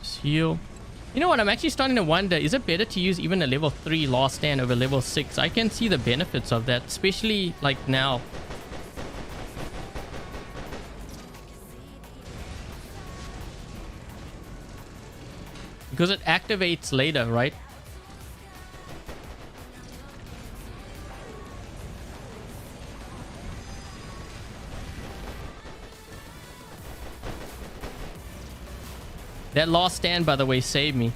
Just heal. You know what? I'm actually starting to wonder, is it better to use even a level 3 last stand over level 6? I can see the benefits of that, especially like now. Because it activates later, right? That last stand, by the way, saved me.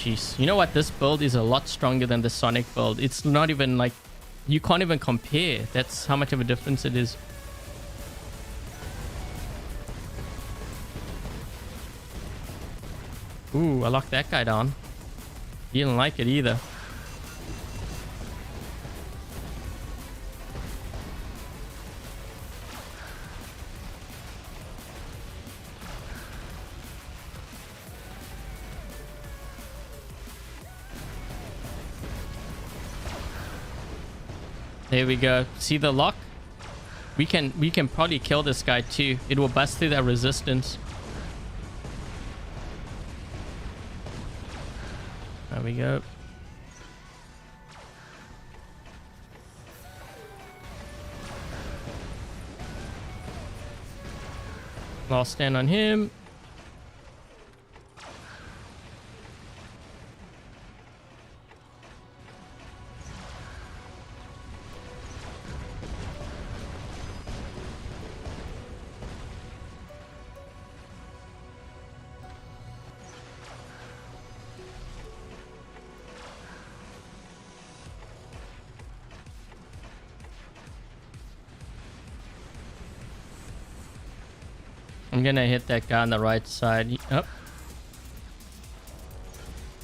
Jeez. You know what? This build is a lot stronger than the Sonic build. It's not even like... You can't even compare. That's how much of a difference it is. Ooh, I locked that guy down. He didn't like it either. There we go. See the lock? We can probably kill this guy too. It will bust through that resistance. There we go. Last stand on him. I'm gonna hit that guy on the right side. Up.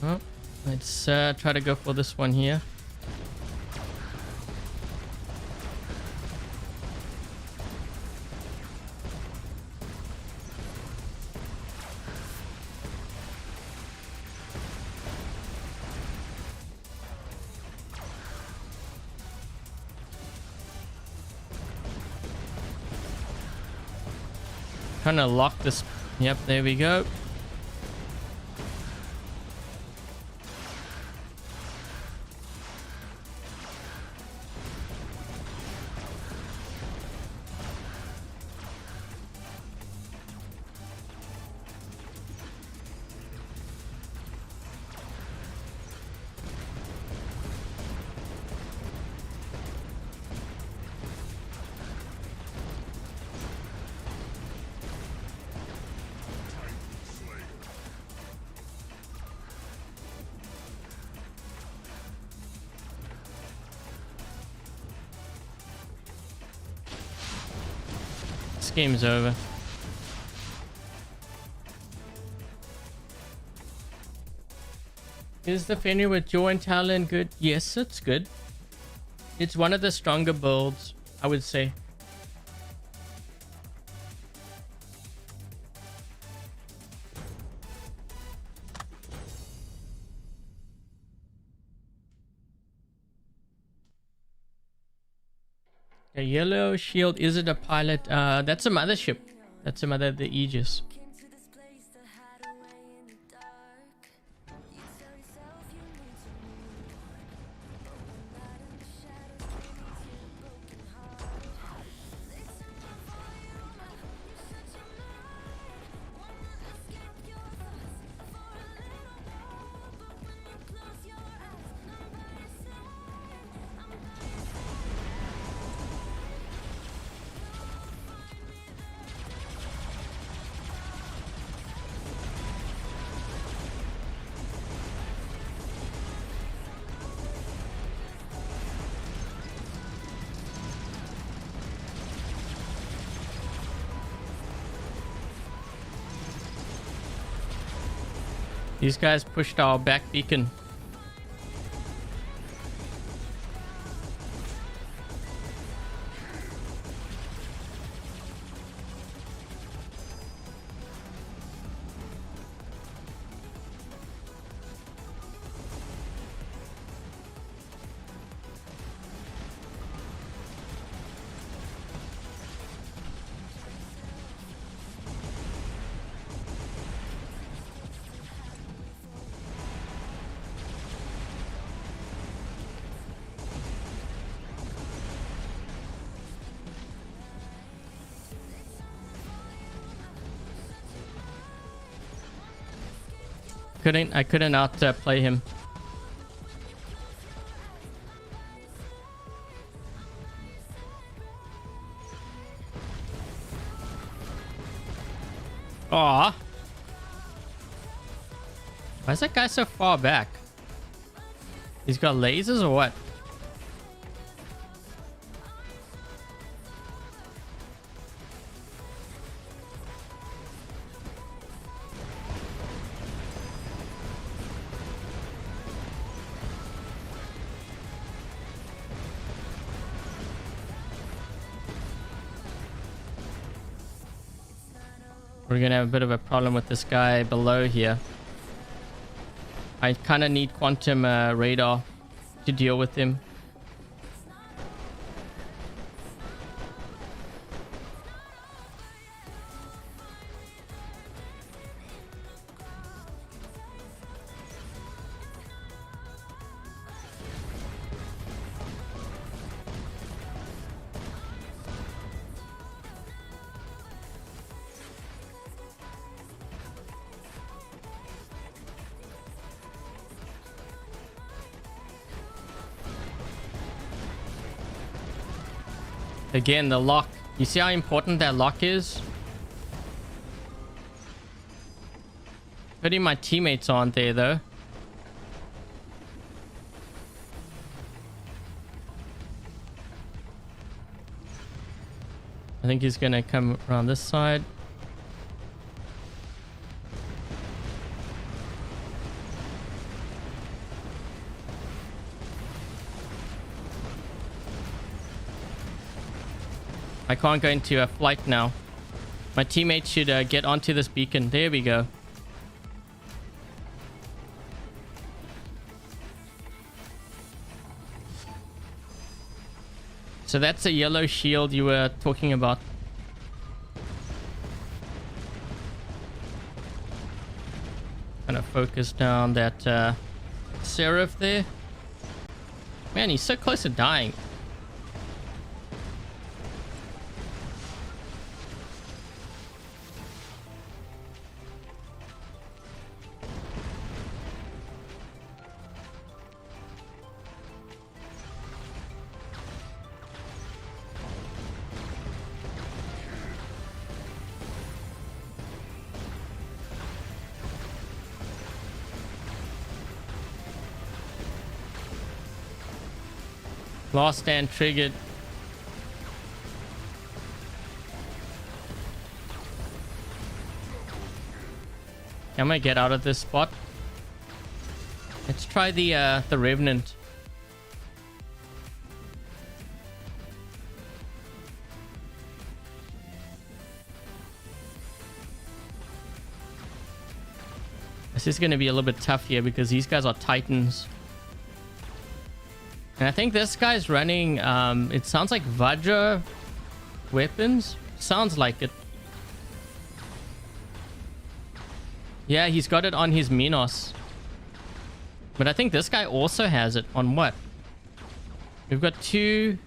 Oh, let's try to go for this one here. Trying to lock this. Yep, there we go. This game's over. Is the Fenrir with Jaw and Talon good? Yes, it's good. It's one of the stronger builds, I would say. A yellow shield, is it a pilot? That's a mothership. That's a mother, the Aegis. These guys pushed our back beacon. I couldn't outplay him. Aw. Why is that guy so far back? He's got lasers or what? We're gonna have a bit of a problem with this guy below here. I kind of need quantum radar to deal with him. Again, the lock. You see how important that lock is? Pity my teammates aren't there, though. I think he's gonna come around this side. I can't go into a flight now. My teammates should get onto this beacon. There we go. So that's a yellow shield you were talking about. Kind of focus down that Seraph there. Man, he's so close to dying. Last stand triggered. I'm gonna get out of this spot. Let's try the Revenant. This is going to be a little bit tough here because these guys are Titans. And I think this guy's running, it sounds like Vajra weapons. Sounds like it. Yeah, he's got it on his Minos. But I think this guy also has it on what? We've got two...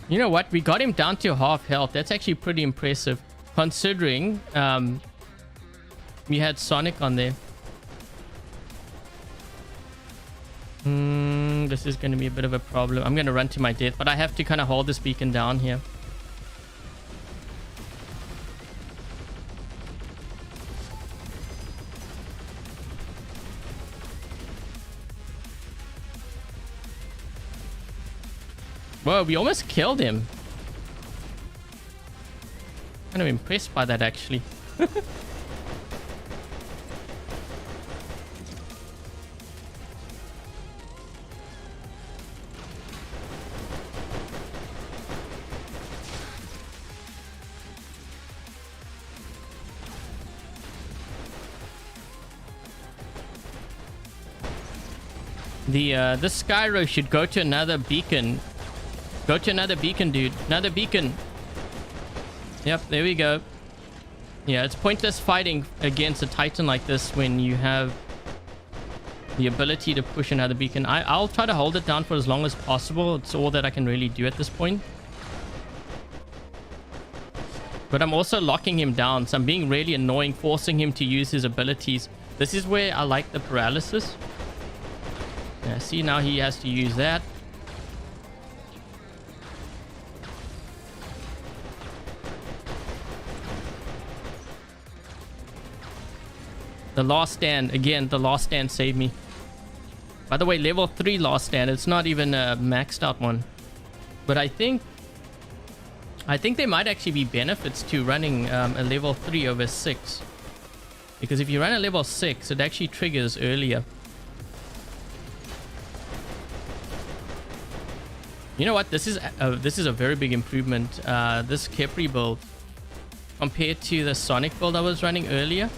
You know what? We got him down to half health. That's actually pretty impressive, considering we had Sonic on there. This is going to be a bit of a problem. I'm going to run to my death, but I have to kind of hold this beacon down here. Whoa, we almost killed him. Kind of impressed by that, actually. This Skyro should go to another beacon. Go to another beacon, dude. Another beacon. Yep, there we go. Yeah, it's pointless fighting against a Titan like this when you have the ability to push another beacon. I'll try to hold it down for as long as possible. It's all that I can really do at this point. But I'm also locking him down, so I'm being really annoying, forcing him to use his abilities. This is where I like the paralysis. Yeah, see, now he has to use that. The last stand, again, the last stand saved me. By the way, level 3 last stand. It's not even a maxed out one. But I think there might actually be benefits to running a level 3 over 6. Because if you run a level 6, it actually triggers earlier. You know what? This is a very big improvement. This Khepri build compared to the Sonic build I was running earlier.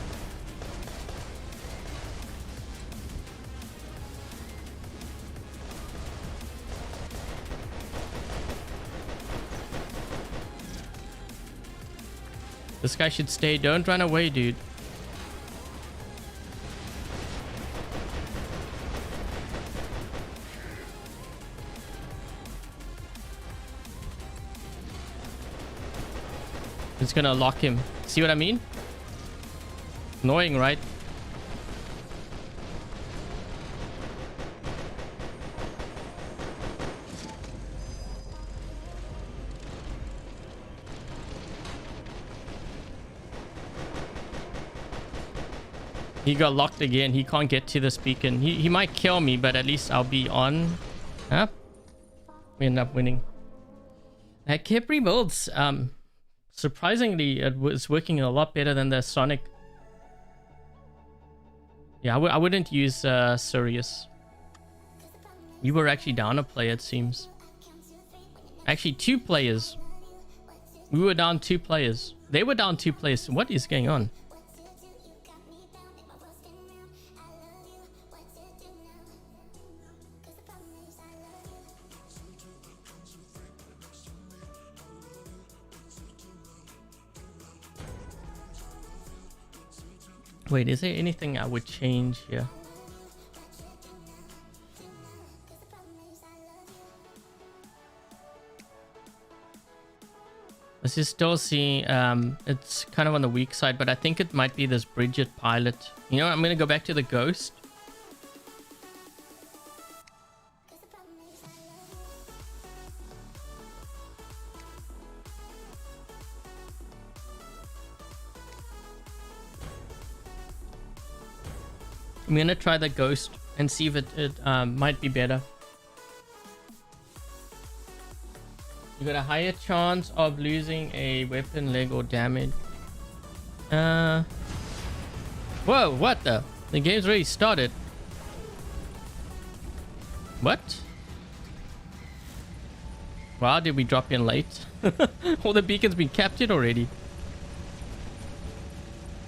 This guy should stay. Don't run away, dude. It's gonna lock him. See what I mean? Annoying, right? He got locked again. He can't get to this beacon. He might kill me, but at least I'll be on. Huh? We end up winning. Khepri builds, surprisingly, it was working a lot better than the Sonic. Yeah, I wouldn't use Sirius. You were actually down a player, it seems. Actually, 2 players. We were down 2 players. They were down 2 players. What is going on? Wait, is there anything I would change here? This is still seeing, it's kind of on the weak side, but I think it might be this Bridget pilot. You know, I'm going to go back to the Ghost. I'm gonna try the ghost and see if it might be better. You got a higher chance of losing a weapon, leg, or damage. Whoa, what the? The game's already started. What? Wow, did we drop in late? All the beacons been captured already.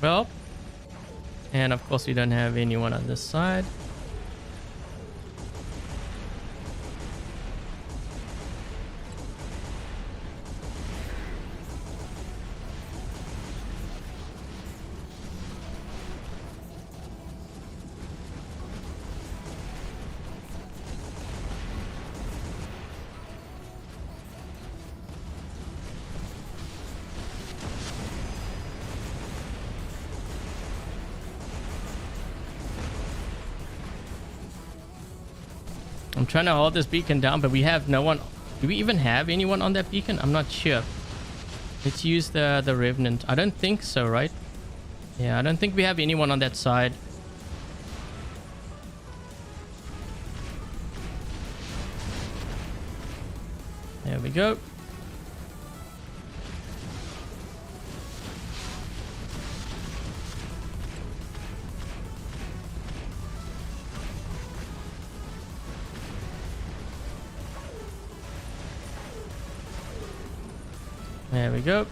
Well, and of course we don't have anyone on this side. I'm trying to hold this beacon down, but we have no one. Do we even have anyone on that beacon? I'm not sure. Let's use the Revenant. I don't think so, right? Yeah, I don't think we have anyone on that side. There we go. There we go.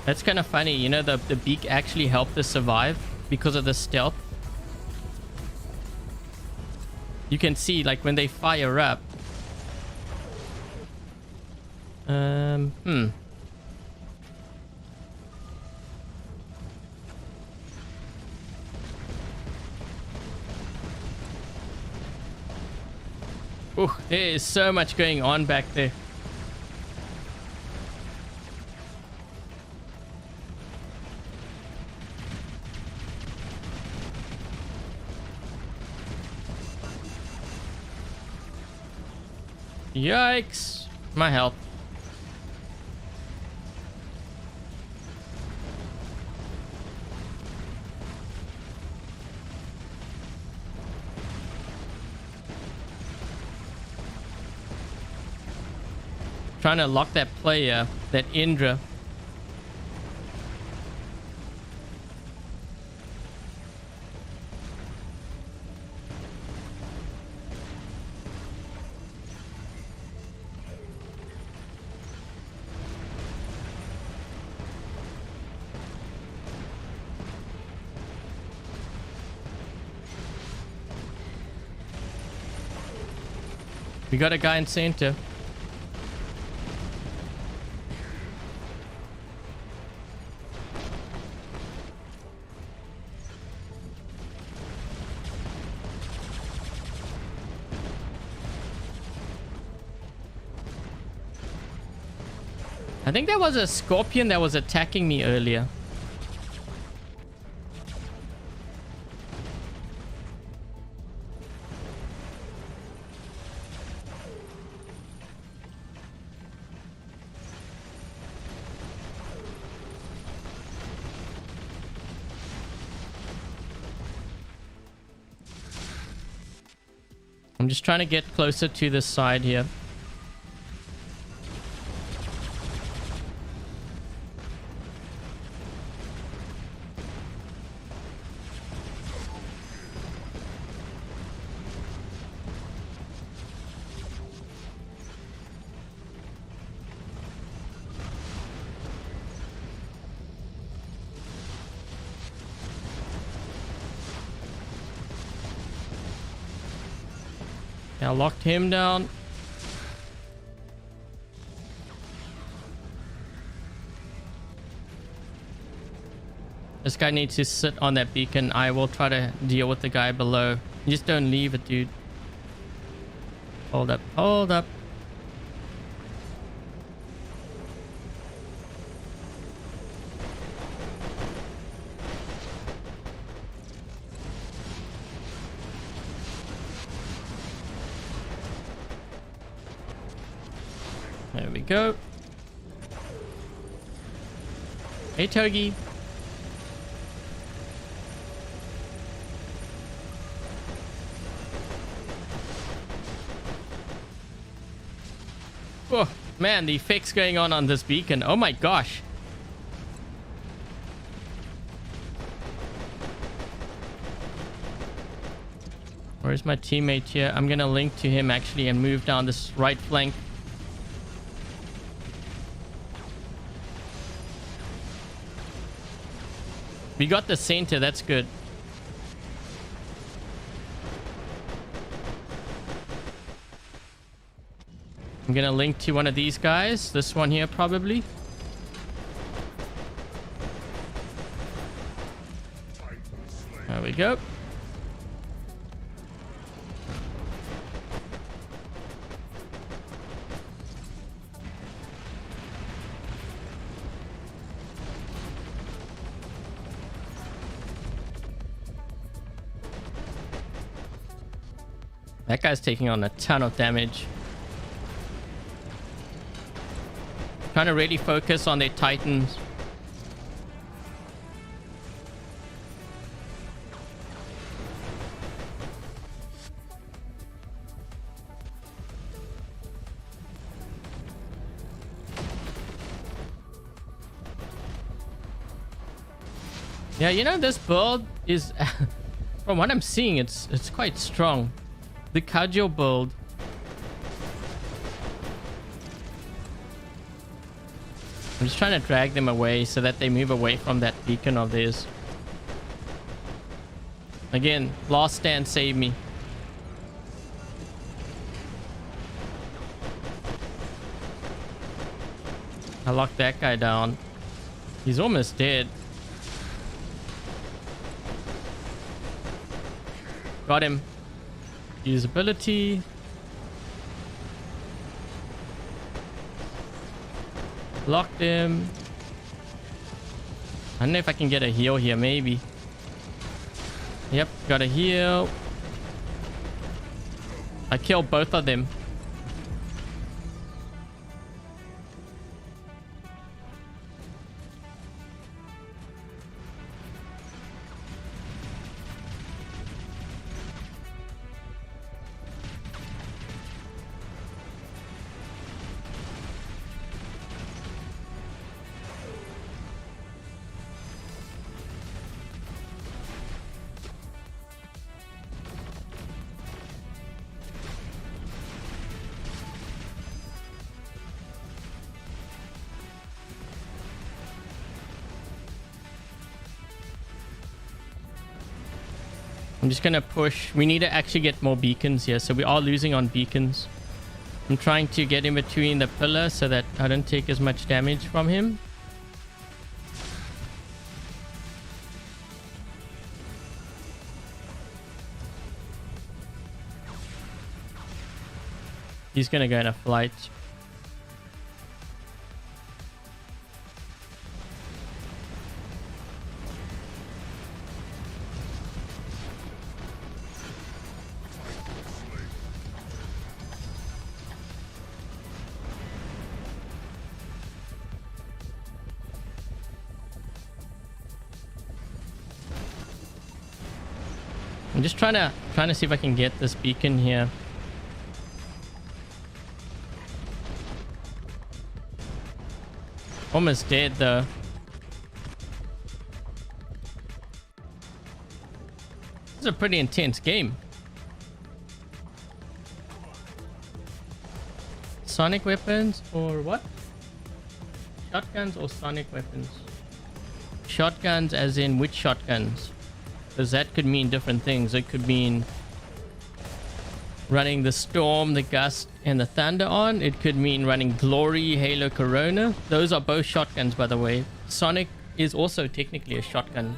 That's kind of funny, you know, the beak actually helped us survive because of the stealth. You can see, like, when they fire up. Ooh, there is so much going on back there. Yikes! My health. Trying to lock that player, that Indra. We got a guy in center. I think there was a scorpion that was attacking me earlier. I'm just trying to get closer to this side here. I locked him down. This guy needs to sit on that beacon. I will try to deal with the guy below. Just don't leave it, dude. Hold up. Hold up. There we go. Hey, Togi. Oh, man, the effects going on this beacon. Oh my gosh. Where's my teammate here? I'm gonna link to him actually and move down this right flank. We got the center, that's good. I'm gonna link to one of these guys. This one here, probably. There we go. That guy's taking on a ton of damage. Trying to really focus on their titans. Yeah, you know, this build is from what I'm seeing, it's quite strong. The cudgel build. I'm just trying to drag them away so that they move away from that beacon of theirs. Again, last stand saved me. I locked that guy down. He's almost dead. Got him. Usability. Locked him. I don't know if I can get a heal here, maybe. Yep, got a heal. I killed both of them. I'm just gonna push. We need to actually get more beacons here, so we are losing on beacons. I'm trying to get in between the pillar so that I don't take as much damage from him. He's gonna go in a flight. I'm just trying to see if I can get this beacon here. Almost dead though. This is a pretty intense game. Sonic weapons or what? Shotguns or sonic weapons? Shotguns as in which shotguns? Because that could mean different things. It could mean running the Storm, the Gust, and the Thunder on. It could mean running Glory, Halo, Corona. Those are both shotguns, by the way. Sonic is also technically a shotgun.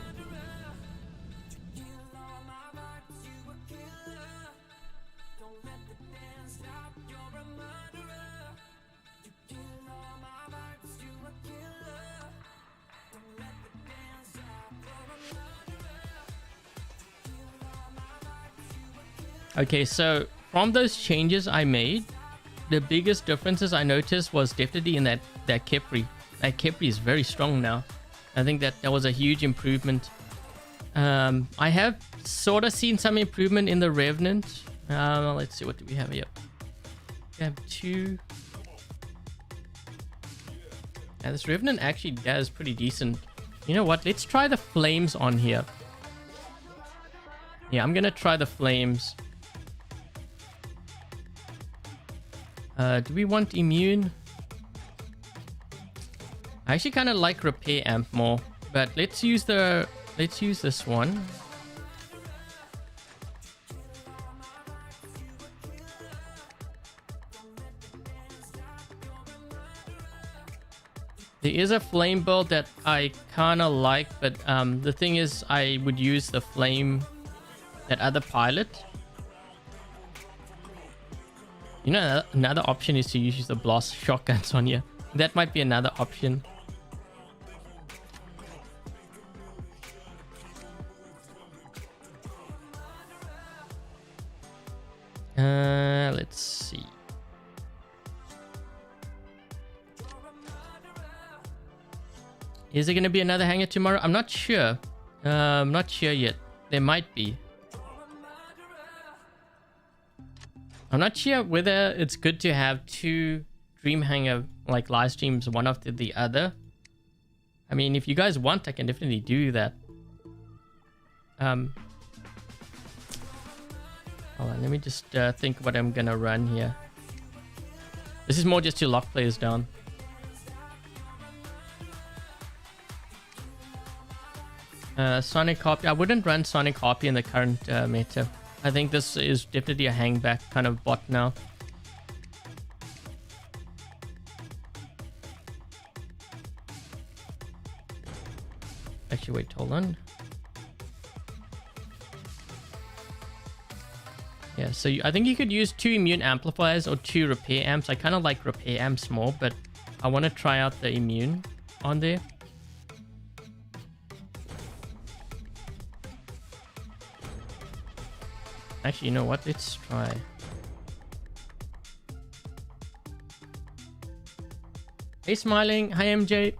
Okay, so from those changes I made, the biggest differences I noticed was definitely in that Khepri. That Khepri is very strong now. I think that was a huge improvement. I have sort of seen some improvement in the Revenant. Let's see, what do we have here? We have 2. Yeah, this Revenant actually does pretty decent. You know what? Let's try the flames on here. Yeah, I'm gonna try the flames. Do we want immune? I actually kind of like repair amp more, but let's use this one. There is a flame build that I kind of like, but the thing is I would use the flame, that other pilot. You know, another option is to use the blast shotguns on you. That might be another option. Let's see. Is there going to be another hangar tomorrow? I'm not sure. I'm not sure yet. There might be. I'm not sure whether it's good to have 2 Dream Hangar like live streams, one after the other. I mean, if you guys want, I can definitely do that. Hold on, let me just think what I'm gonna run here. This is more just to lock players down. Sonic Harpy. I wouldn't run Sonic Harpy in the current meta. I think this is definitely a hangback kind of bot now. Actually, wait, hold on. Yeah, so I think you could use 2 immune amplifiers or 2 repair amps. I kind of like repair amps more, but I want to try out the immune on there. Actually, you know what? Let's try. Hey, Smiling. Hi, MJ.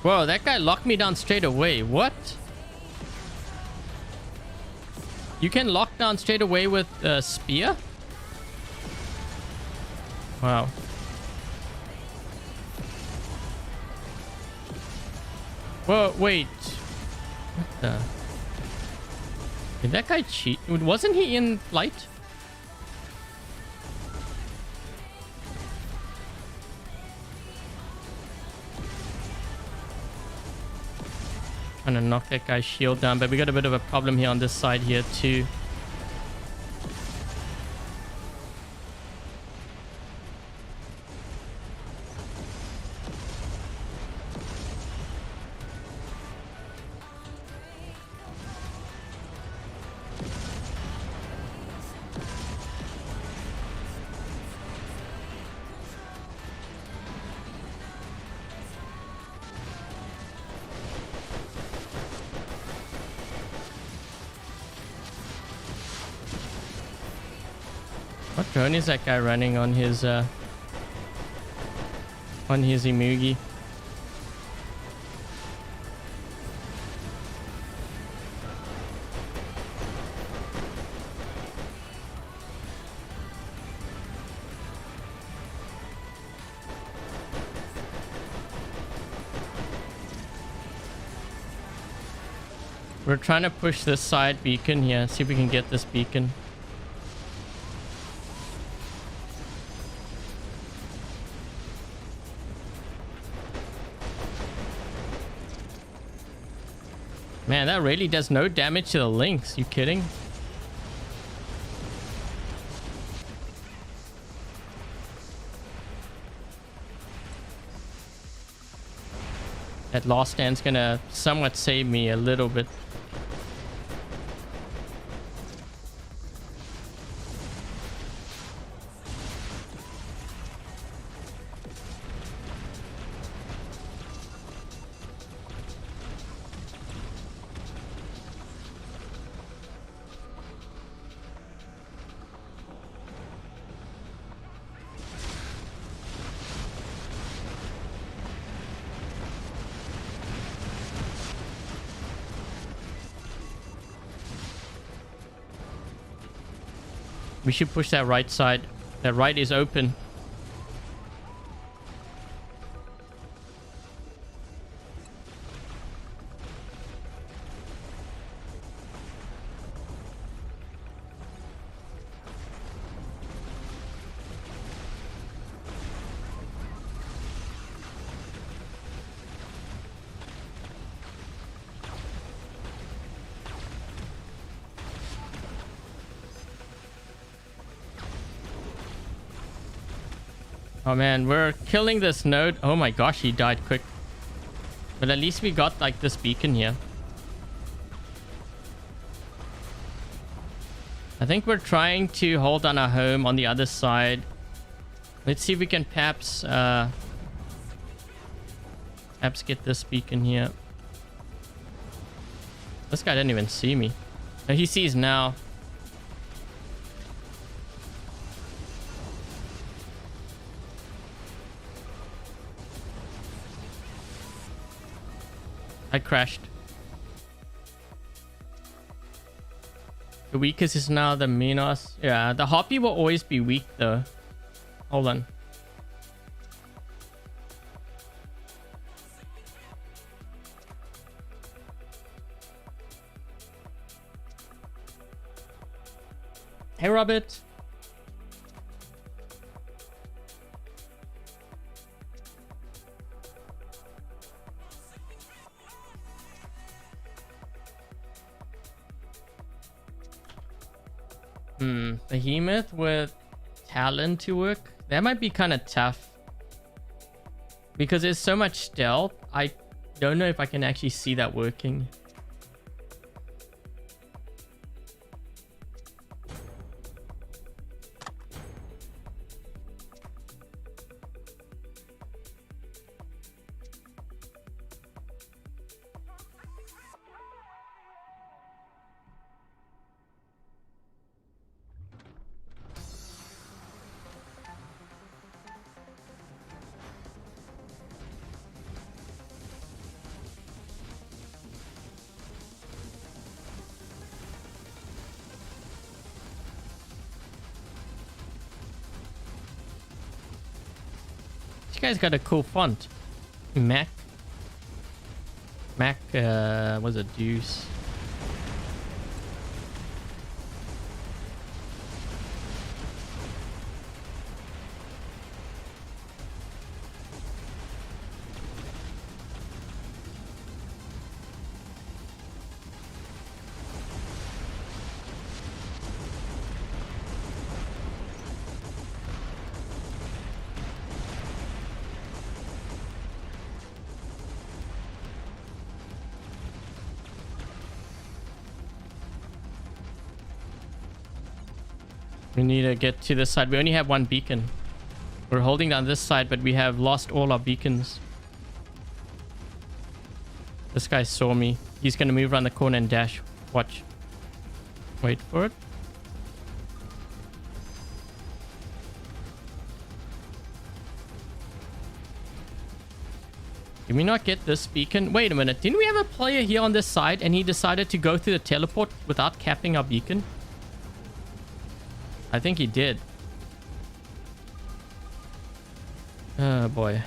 Whoa, that guy locked me down straight away. What? You can lock down straight away with a spear? Wow. Whoa, wait. What the? Did that guy cheat? Wasn't he in flight? Trying to knock that guy's shield down, but we got a bit of a problem here on this side here too. What drone is that guy running on his Imugi? We're trying to push this side beacon here, see if we can get this beacon. Man, that really does no damage to the links. You kidding? That last stand's gonna somewhat save me a little bit. We should push that right side. That right is open. Oh man, we're killing this node. Oh my gosh, he died quick. But at least we got like this beacon here. I think we're trying to hold on our home on the other side. Let's see if we can perhaps get this beacon here. This guy didn't even see me. Oh, he sees now. I crashed. The weakest is now the Minos. Yeah, the Harpy will always be weak though. Hold on. Hey, Robert. Behemoth with Talon to work. That might be kind of tough. Because there's so much stealth. I don't know if I can actually see that working. Guy's got a cool font. Mac was a deuce. We need to get to this side. We only have one beacon. We're holding down this side, but we have lost all our beacons. This guy saw me. He's going to move around the corner and dash. Watch. Wait for it. Did we not get this beacon? Wait a minute. Didn't we have a player here on this side and he decided to go through the teleport without capping our beacon? I think he did. Oh boy.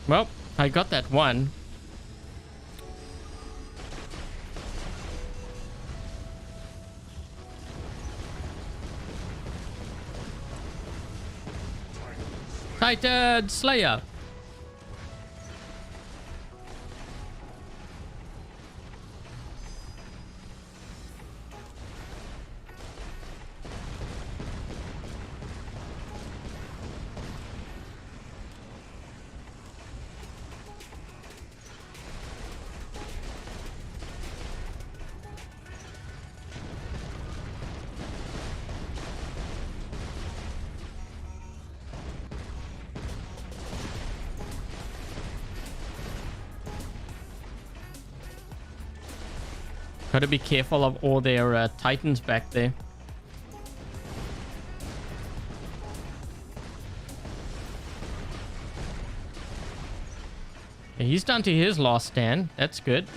Well, I got that one. Titan Slayer. Gotta be careful of all their titans back there. Okay, he's down to his last stand. That's good.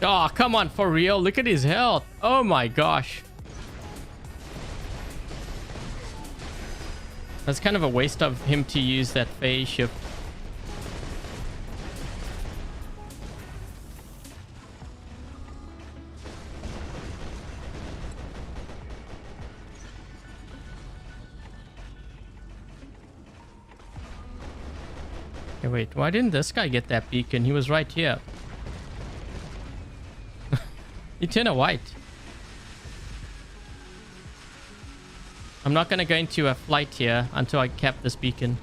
Oh, come on, for real. Look at his health. Oh my gosh. That's kind of a waste of him to use that phase shift. Okay, wait. Why didn't this guy get that beacon? He was right here. He turned white. I'm not going to go into a flight here until I cap this beacon.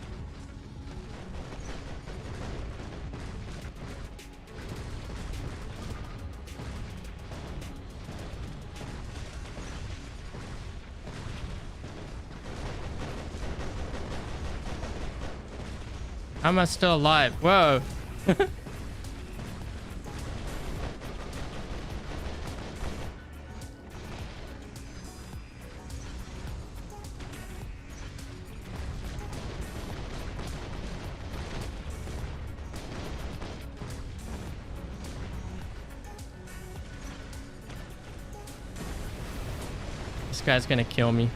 How am I still alive? Whoa. This guy's gonna kill me.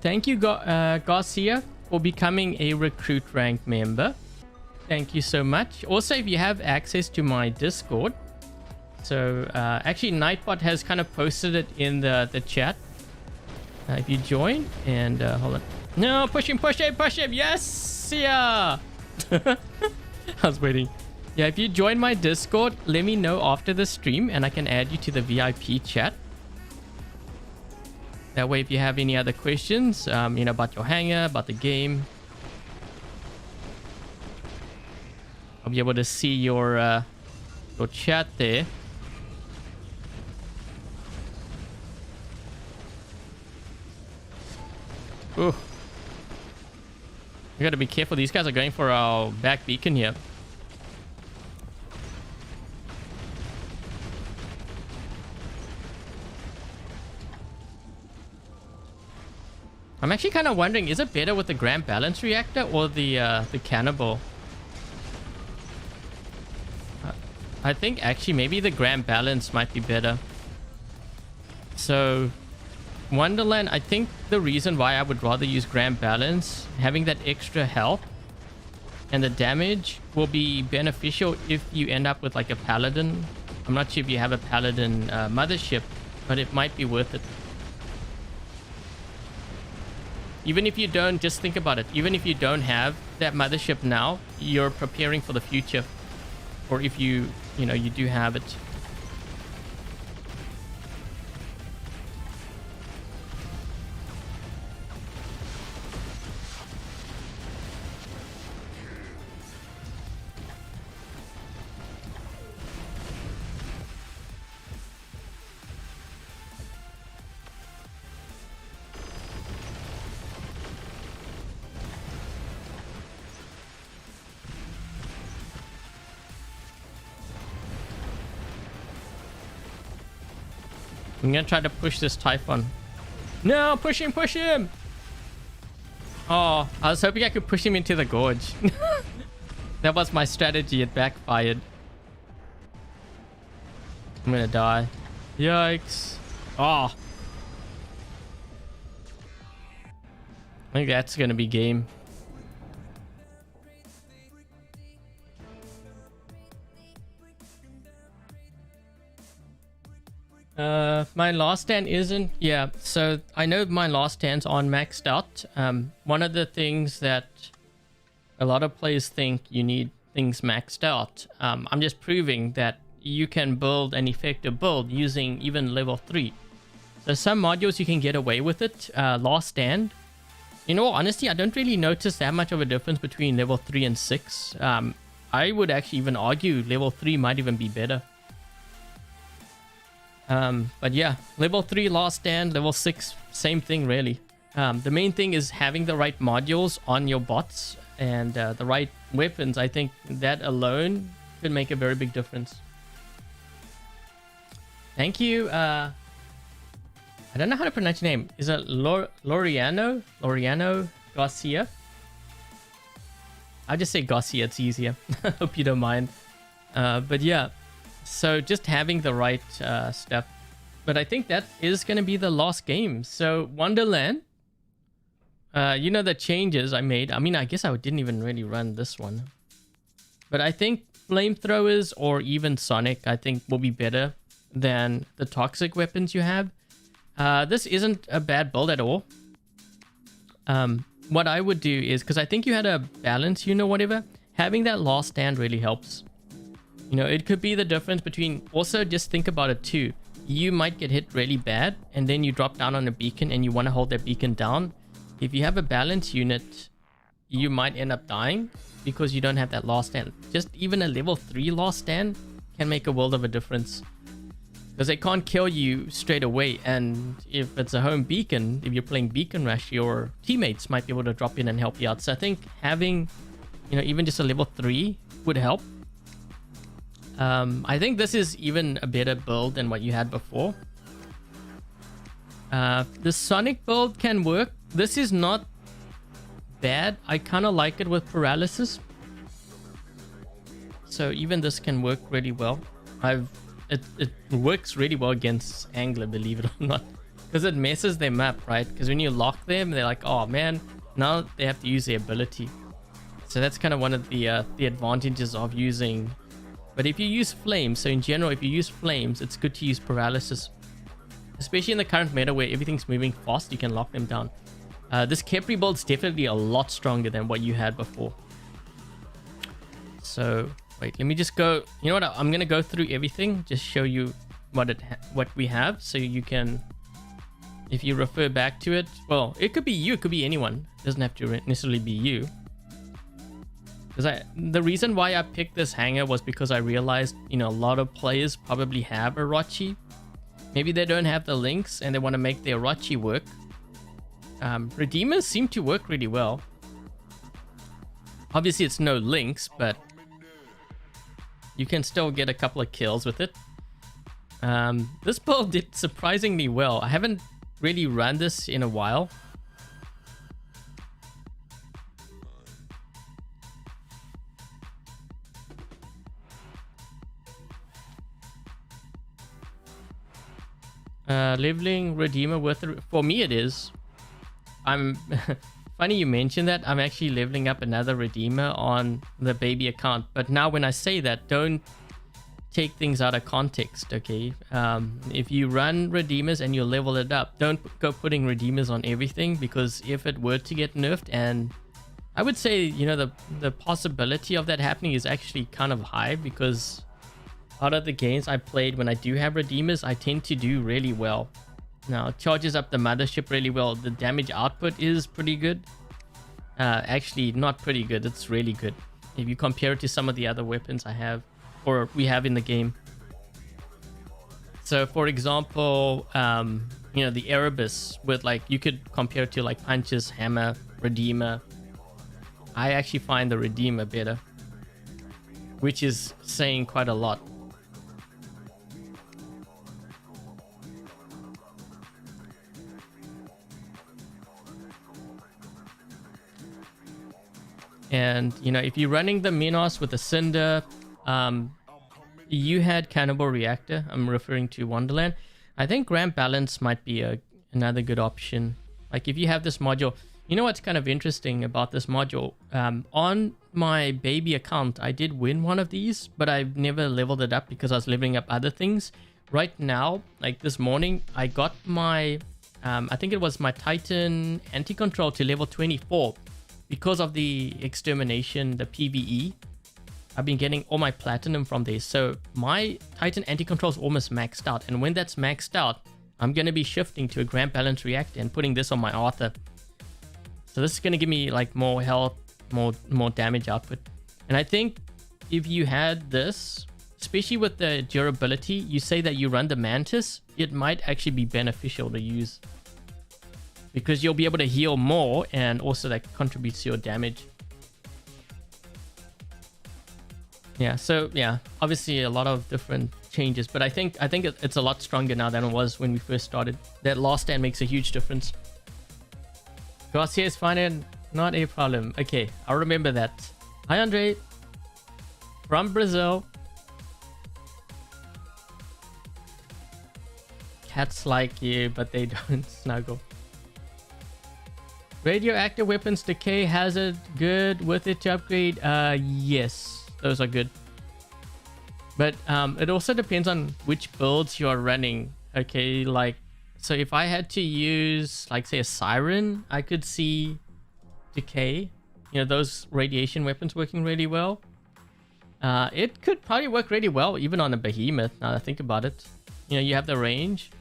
Thank you, Garcia, for becoming a recruit rank member. Thank you so much. Also, if you have access to my Discord, so actually Nightbot has kind of posted it in the chat. If you join and hold on. No, push him, push him, push him. Yes, yeah. I was waiting. Yeah, if you join my Discord, let me know after the stream and I can add you to the VIP chat. That way, if you have any other questions, you know, about your hangar, about the game, I'll be able to see your chat there. Ooh. We gotta be careful. These guys are going for our back beacon here. I'm actually kind of wondering, is it better with the Grand Balance Reactor or the Cannibal? I think actually maybe the Grand Balance might be better. So Wonderland, I think the reason why I would rather use Grand Balance, having that extra health and the damage will be beneficial if you end up with like a Paladin. I'm not sure if you have a Paladin mothership, but it might be worth it. Even if you don't, just think about it. Even if you don't have that mothership now, you're preparing for the future. Or if you do have it. I'm gonna try to push this Typhon. No, push him, push him! Oh, I was hoping I could push him into the gorge. That was my strategy. It backfired. I'm gonna die. Yikes. Oh. I think that's gonna be game. My last stand isn't. Yeah, so I know my last stands aren't maxed out. One of the things that a lot of players think you need things maxed out. I'm just proving that you can build an effective build using even level 3. So some modules you can get away with it. Last stand. In all honesty, I don't really notice that much of a difference between level 3 and 6. I would actually even argue level 3 might even be better. But yeah, level 3 last stand, level 6, same thing really. The main thing is having the right modules on your bots and the right weapons. I think that alone could make a very big difference. Thank you. I don't know how to pronounce your name. Is it Loriano? Loriano Garcia? I'll just say Garcia, it's easier. Hope you don't mind. But yeah, so just having the right stuff. But I think that is going to be the last game. So Wonderland, you know the changes I made. I mean, I guess I didn't even really run this one. But I think flamethrowers or even Sonic, I think will be better than the toxic weapons you have. This isn't a bad build at all. What I would do is, because I think you had a balance unit or whatever, having that last stand really helps. You know, it could be the difference between... Also, just think about it too. You might get hit really bad, and then you drop down on a beacon, and you want to hold that beacon down. If you have a balance unit, you might end up dying because you don't have that last stand. Just even a level 3 last stand can make a world of a difference. Because they can't kill you straight away, and if it's a home beacon, if you're playing Beacon Rush, your teammates might be able to drop in and help you out. So I think having, you know, even just a level 3 would help. I think this is even a better build than what you had before. The Sonic build can work. This is not bad. I kind of like it with paralysis. So even this can work really well. It works really well against Angler, believe it or not. Because it messes them up, right? Because when you lock them, they're like, oh man, now they have to use their ability. So that's kind of one of the advantages of using... But if you use flames, so in general, if you use flames, it's good to use paralysis. Especially in the current meta where everything's moving fast, you can lock them down. This Khepri build's definitely a lot stronger than what you had before. So, wait, let me just go... You know what? I'm going to go through everything. Just show you what we have. So you can... If you refer back to it... Well, it could be you. It could be anyone. It doesn't have to necessarily be you. Because the reason why I picked this hangar was because I realized, you know, a lot of players probably have Orochi. Maybe they don't have the links and they want to make their Orochi work. Redeemers seem to work really well. Obviously, it's no links, but you can still get a couple of kills with it. This build did surprisingly well. I haven't really run this in a while. Leveling Redeemer worth it? For me it is. I'm funny you mentioned that. I'm actually leveling up another Redeemer on the baby account, but now when I say that, don't take things out of context, okay? If you run Redeemers and you level it up, don't go putting Redeemers on everything, because if it were to get nerfed, and I would say, you know, the possibility of that happening is actually kind of high, because out of the games I played, when I do have Redeemers, I tend to do really well. Now, it charges up the mothership really well. The damage output is pretty good. Actually, not pretty good. It's really good. If you compare it to some of the other weapons I have, or we have in the game. So, for example, you know, the Erebus with, like, you could compare it to, like, Punches, Hammer, Redeemer. I actually find the Redeemer better, which is saying quite a lot. And, you know, if you're running the Minos with the Cinder, you had Cannibal Reactor. I'm referring to Wonderland. I think Grand Balance might be another good option. Like if you have this module, you know what's kind of interesting about this module? On my baby account, I did win one of these, but I've never leveled it up because I was leveling up other things. Right now, like this morning, I got my, I think it was my Titan anti-control to level 24 because of the extermination, the PvE. I've been getting all my platinum from there. So my Titan anti-control is almost maxed out. And when that's maxed out, I'm going to be shifting to a Grand Balance Reactor and putting this on my Arthur. So this is going to give me like more health, more damage output. And I think if you had this, especially with the durability, you say that you run the Mantis, it might actually be beneficial to use. Because you'll be able to heal more and also that contributes to your damage. Yeah, so yeah, obviously a lot of different changes, but I think it's a lot stronger now than it was when we first started. That last stand makes a huge difference. Garcia is fine and not a problem. Okay, I'll remember that. Hi Andre, from Brazil. Cats like you, but they don't snuggle. Radioactive weapons decay hazard good with it to upgrade. Yes. Those are good, but it also depends on which builds you are running. Okay, like so if I had to use like say a Siren, I could see decay, you know, those radiation weapons working really well. It could probably work really well even on a Behemoth, now that I think about it. You know, you have the range.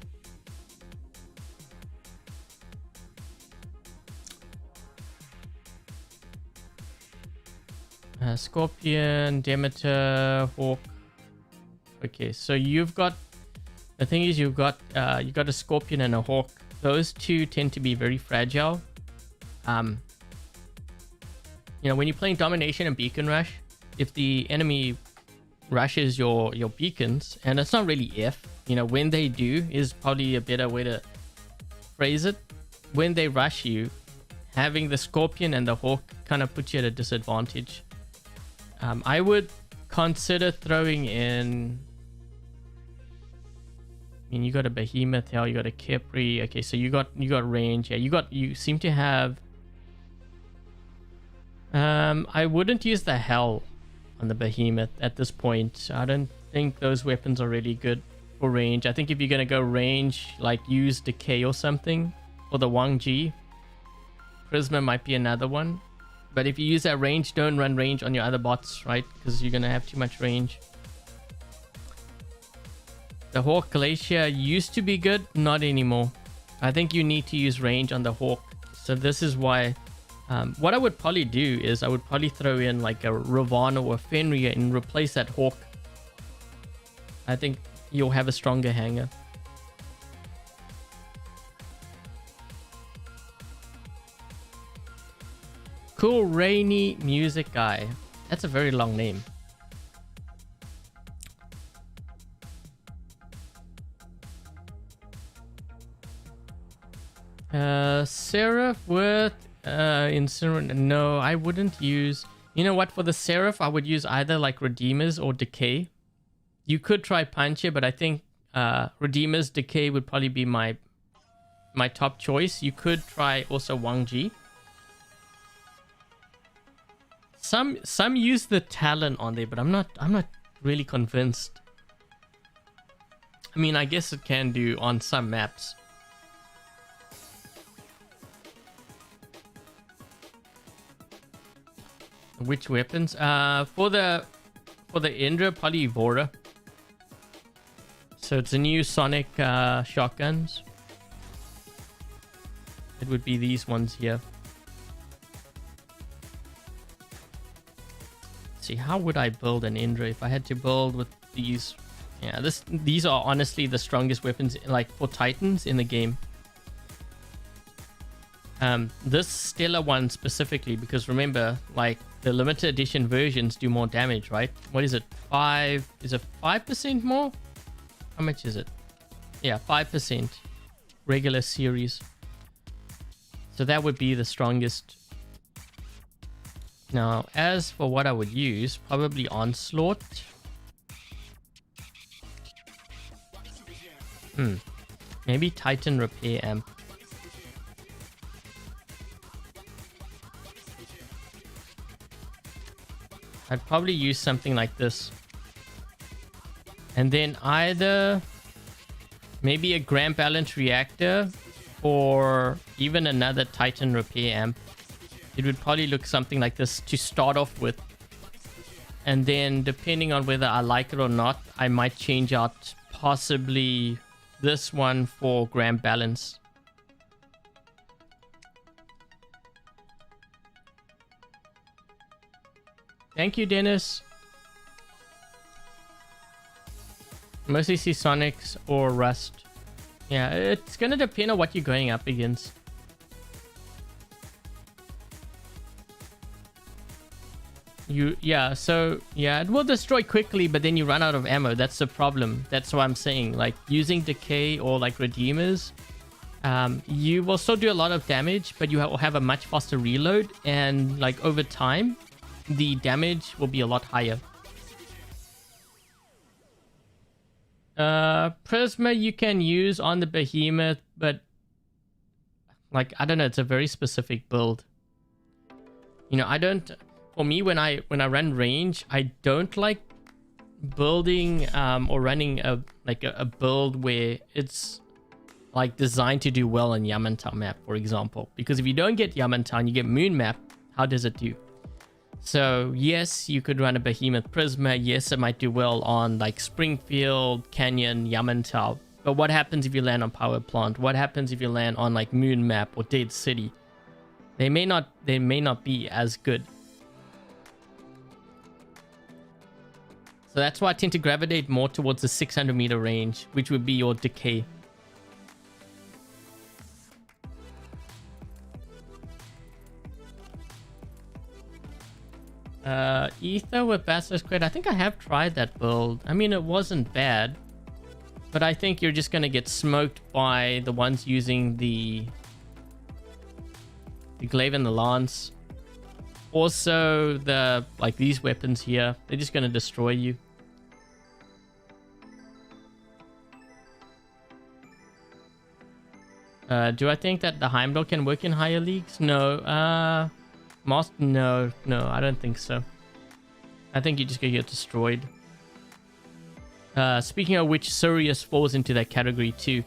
Scorpion, Demeter, Hawk. Okay, so you've got, the thing is you got a Scorpion and a Hawk. Those two tend to be very fragile. You know, when you're playing Domination and Beacon Rush, if the enemy rushes your beacons, and it's not really if, you know, when they do is probably a better way to phrase it. When they rush you, having the Scorpion and the Hawk kind of puts you at a disadvantage. I would consider throwing in, I mean, you got a Behemoth here, you got a Khepri. Okay, so you got range. Yeah, you seem to have. I wouldn't use the Hell on the Behemoth at this point. I don't think those weapons are really good for range. I think if you're gonna go range, like use Decay or something, or the Wang Ji. Prisma might be another one. But if you use that range, don't run range on your other bots, right? Because you're going to have too much range. The Hawk Glacier used to be good, not anymore. I think you need to use range on the Hawk. So this is why... what I would probably do is I would probably throw in like a Ravana or a Fenrir and replace that Hawk. I think you'll have a stronger hanger. Cool Rainy Music Guy. That's a very long name. Seraph with Incinerate. No, I wouldn't use... You know what? For the Seraph, I would use either like Redeemers or Decay. You could try Puncher, but I think Redeemers, Decay would probably be my top choice. You could try also Wang Ji. Some use the Talon on there, but I'm not really convinced. I mean, I guess it can do on some maps. Which weapons? For the Indra, probably Evora. So it's a new Sonic shotguns. It would be these ones here. See, how would I build an Indra if I had to build with these? Yeah, these are honestly the strongest weapons like for Titans in the game. This Stellar one specifically, because remember, like the limited edition versions do more damage, right? What is it? 5? Is it 5% more? How much is it? Yeah, 5% regular series. So that would be the strongest. Now, as for what I would use, probably Onslaught. Maybe Titan Repair Amp. I'd probably use something like this. And then either maybe a Grand Balance Reactor or even another Titan Repair Amp. It would probably look something like this to start off with. And then depending on whether I like it or not, I might change out possibly this one for Grand Balance. Thank you, Dennis. Mostly Pixonics or Rust. Yeah, it's gonna depend on what you're going up against. It will destroy quickly, but then you run out of ammo. That's the problem. That's what I'm saying. Like using Decay or like Redeemers, you will still do a lot of damage, but you will have a much faster reload, and like over time, the damage will be a lot higher. Prisma you can use on the Behemoth, but like I don't know, it's a very specific build. You know, I don't. For me, when I run range, I don't like building or running a build where it's like designed to do well on Yamantau map, for example. Because if you don't get Yamantau and you get Moon map, how does it do? So yes, you could run a Behemoth Prisma. Yes, it might do well on like Springfield, Canyon, Yamantau. But what happens if you land on Power Plant? What happens if you land on like Moon map or Dead City? They may not be as good. So that's why I tend to gravitate more towards the 600 meter range, which would be your Decay. Ether with Basilisk Crate. I think I have tried that build. I mean, it wasn't bad. But I think you're just going to get smoked by the ones using the Glaive and the Lance. Also, like these weapons here, they're just going to destroy you. Do I think that the Heimdall can work in higher leagues? No. No, I don't think so. I think you're just gonna get destroyed. Speaking of which, Sirius falls into that category too.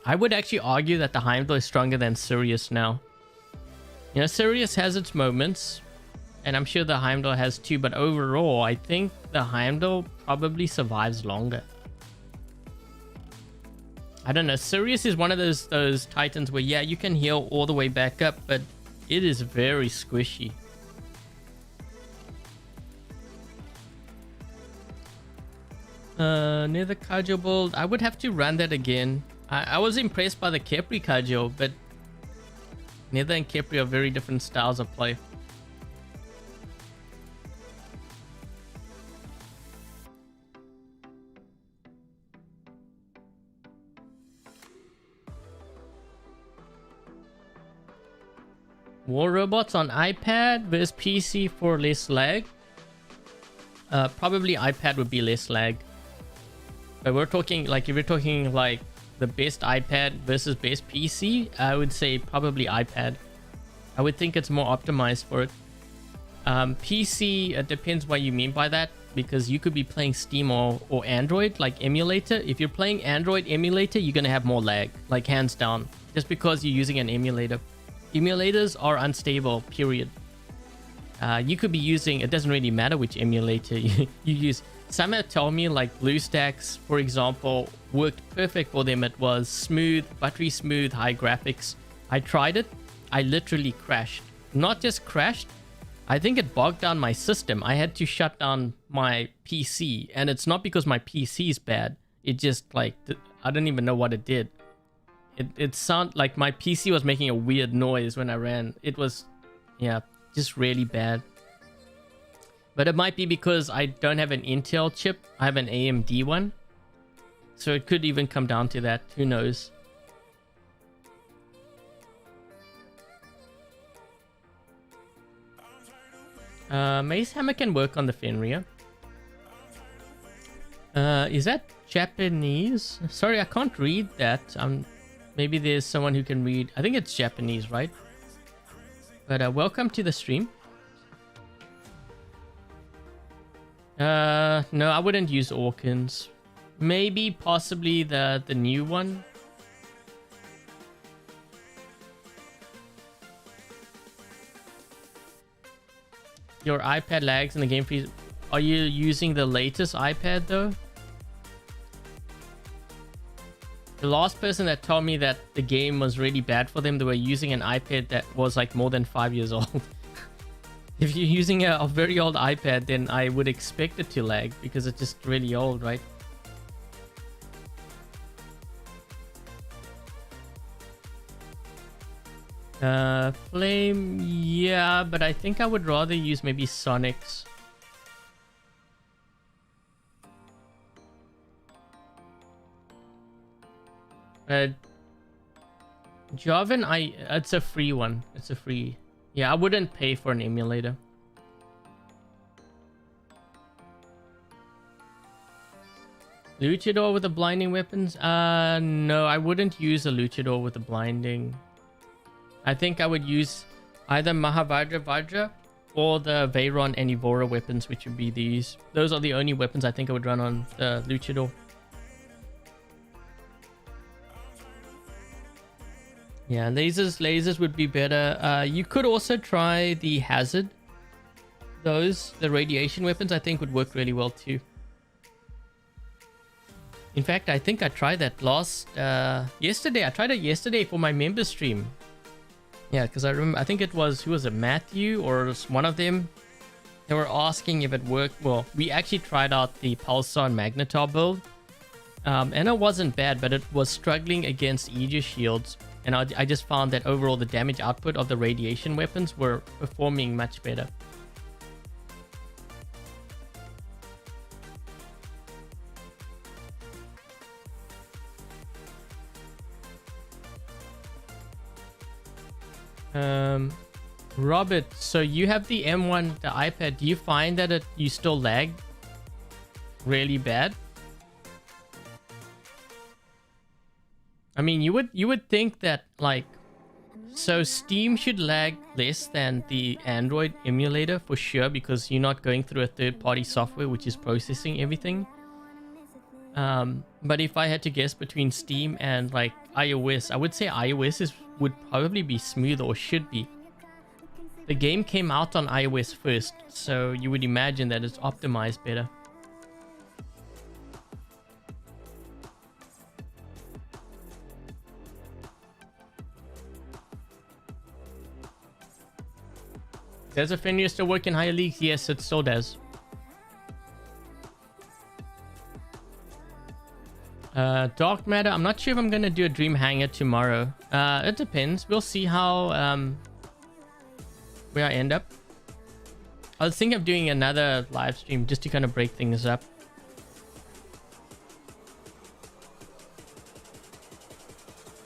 I would actually argue that the Heimdall is stronger than Sirius now. You know, Sirius has its moments, and I'm sure the Heimdall has too, but overall, I think the Heimdall probably survives longer. I don't know. Sirius is one of those titans where, yeah, you can heal all the way back up, but it is very squishy. Nether Cudgel build. I would have to run that again. I was impressed by the Khepri Cudgel, but Nether and Khepri are very different styles of play. War robots on iPad versus PC for less lag. Probably iPad would be less lag. But we're talking like, if you're talking like the best iPad versus best PC, I would say probably iPad. I would think it's more optimized for it. PC, it depends what you mean by that, because you could be playing Steam or Android, like emulator. If you're playing Android emulator, you're going to have more lag, like hands down, just because you're using an emulator. Emulators are unstable, period. You could be using, it doesn't really matter which emulator you use. Some have told me like BlueStacks, for example, worked perfect for them. It was smooth, buttery smooth, high graphics. I tried it. I literally crashed. Not just crashed, I think it bogged down my system. I had to shut down my PC, and it's not because my PC is bad. It just like, I don't even know what it did. It sounded like my PC was making a weird noise when I ran. It was, yeah, just really bad. But it might be because I don't have an Intel chip. I have an AMD one. So it could even come down to that. Who knows? Mace Hammer can work on the Fenrir. Is that Japanese? Sorry, I can't read that. Maybe there's someone who can read. I think it's Japanese, right? But welcome to the stream. No, I wouldn't use Orkans. Maybe, possibly the new one. Your iPad lags in the game freeze. Are you using the latest iPad though? The last person that told me that the game was really bad for them, they were using an iPad that was like more than 5 years old. If you're using a very old iPad, then I would expect it to lag because it's just really old, right? Flame, yeah, but I think I would rather use maybe Sonic's. Jarvan, it's a free one. It's a free. Yeah, I wouldn't pay for an emulator. Luchador with the blinding weapons? No, I wouldn't use a Luchador with the blinding. I think I would use either Mahavajra Vajra or the Veyron and Evora weapons, which would be these. Those are the only weapons I think I would run on the Luchador. Yeah, lasers would be better. You could also try the Hazard. The radiation weapons I think would work really well too. In fact, I think I tried that yesterday. I tried it yesterday for my member stream. Yeah, because I remember, I think it was, who was it, Matthew or one of them? They were asking if it worked. Well, we actually tried out the Pulsar and Magnetar build. And it wasn't bad, but it was struggling against Aegis shields. And I just found that overall the damage output of the radiation weapons were performing much better. Robert, so you have the M1, the iPad. Do you find that you still lag really bad? I mean, you would think that, like, so Steam should lag less than the Android emulator for sure, because you're not going through a third-party software which is processing everything. But if I had to guess between Steam and like iOS, I would say iOS would probably be smoother, or should be. The game came out on iOS first, so you would imagine that it's optimized better. Does a Fenrir still work in higher leagues? Yes, it still does. Dark Matter, I'm not sure if I'm going to do a Dream Hangar tomorrow. It depends. We'll see how where I end up. I was thinking of doing another live stream just to kind of break things up.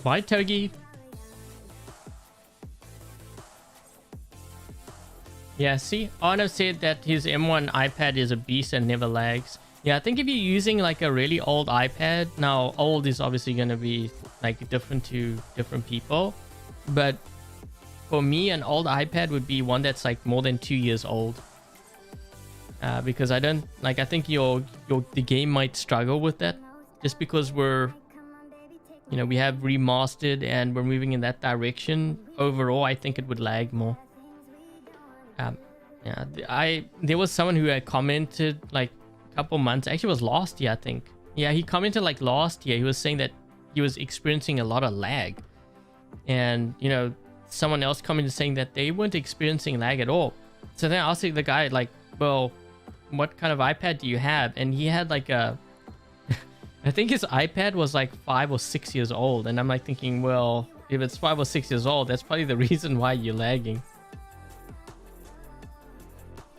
Bye, Togi. Yeah, see, Arno said that his M1 iPad is a beast and never lags. Yeah, I think if you're using like a really old iPad, now old is obviously going to be like different to different people. But for me, an old iPad would be one that's like more than 2 years old. Because I don't, like, I think the game might struggle with that. Just because we have remastered and we're moving in that direction. Overall, I think it would lag more. Yeah, there was someone who had commented like a couple months, actually it was last year, I think. Yeah, he commented like last year. He was saying that he was experiencing a lot of lag. And, someone else commented saying that they weren't experiencing lag at all. So then I asked the guy, like, well, what kind of iPad do you have? And he had like I think his iPad was like 5 or 6 years old. And I'm like thinking, well, if it's 5 or 6 years old, that's probably the reason why you're lagging.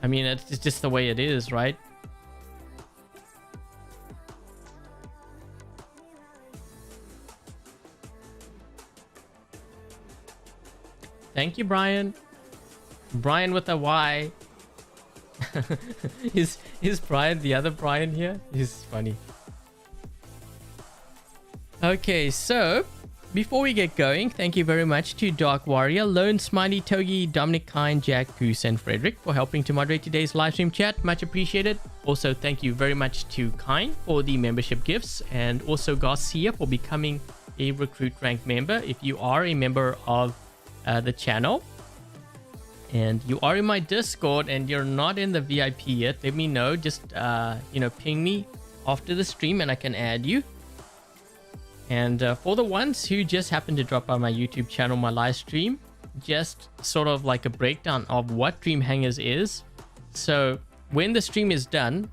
I mean, it's just the way it is, right? Thank you, Brian. Brian with a Y. Is Brian the other Brian here? He's funny. Okay, so before we get going, thank you very much to Dark Warrior, Lone Smiley, Togi, Dominic Kine, Jack, Goose, and Frederick for helping to moderate today's live stream chat. Much appreciated. Also, thank you very much to Kine for the membership gifts, and also Garcia for becoming a Recruit Rank member. If you are a member of the channel and you are in my Discord and you're not in the VIP yet, let me know. Just ping me after the stream and I can add you. And for the ones who just happened to drop by my YouTube channel, my live stream, just sort of like a breakdown of what Dream Hangars is. So when the stream is done,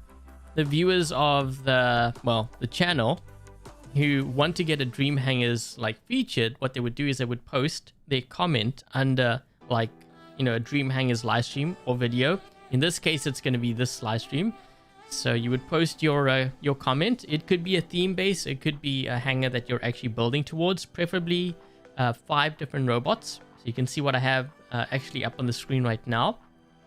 the viewers of the channel who want to get a Dream Hangars like featured, what they would do is they would post their comment under like, a Dream Hangars live stream or video. In this case, it's going to be this live stream. So you would post your comment. It could be a theme base. It could be a hangar that you're actually building towards, preferably 5 different robots. So you can see what I have actually up on the screen right now.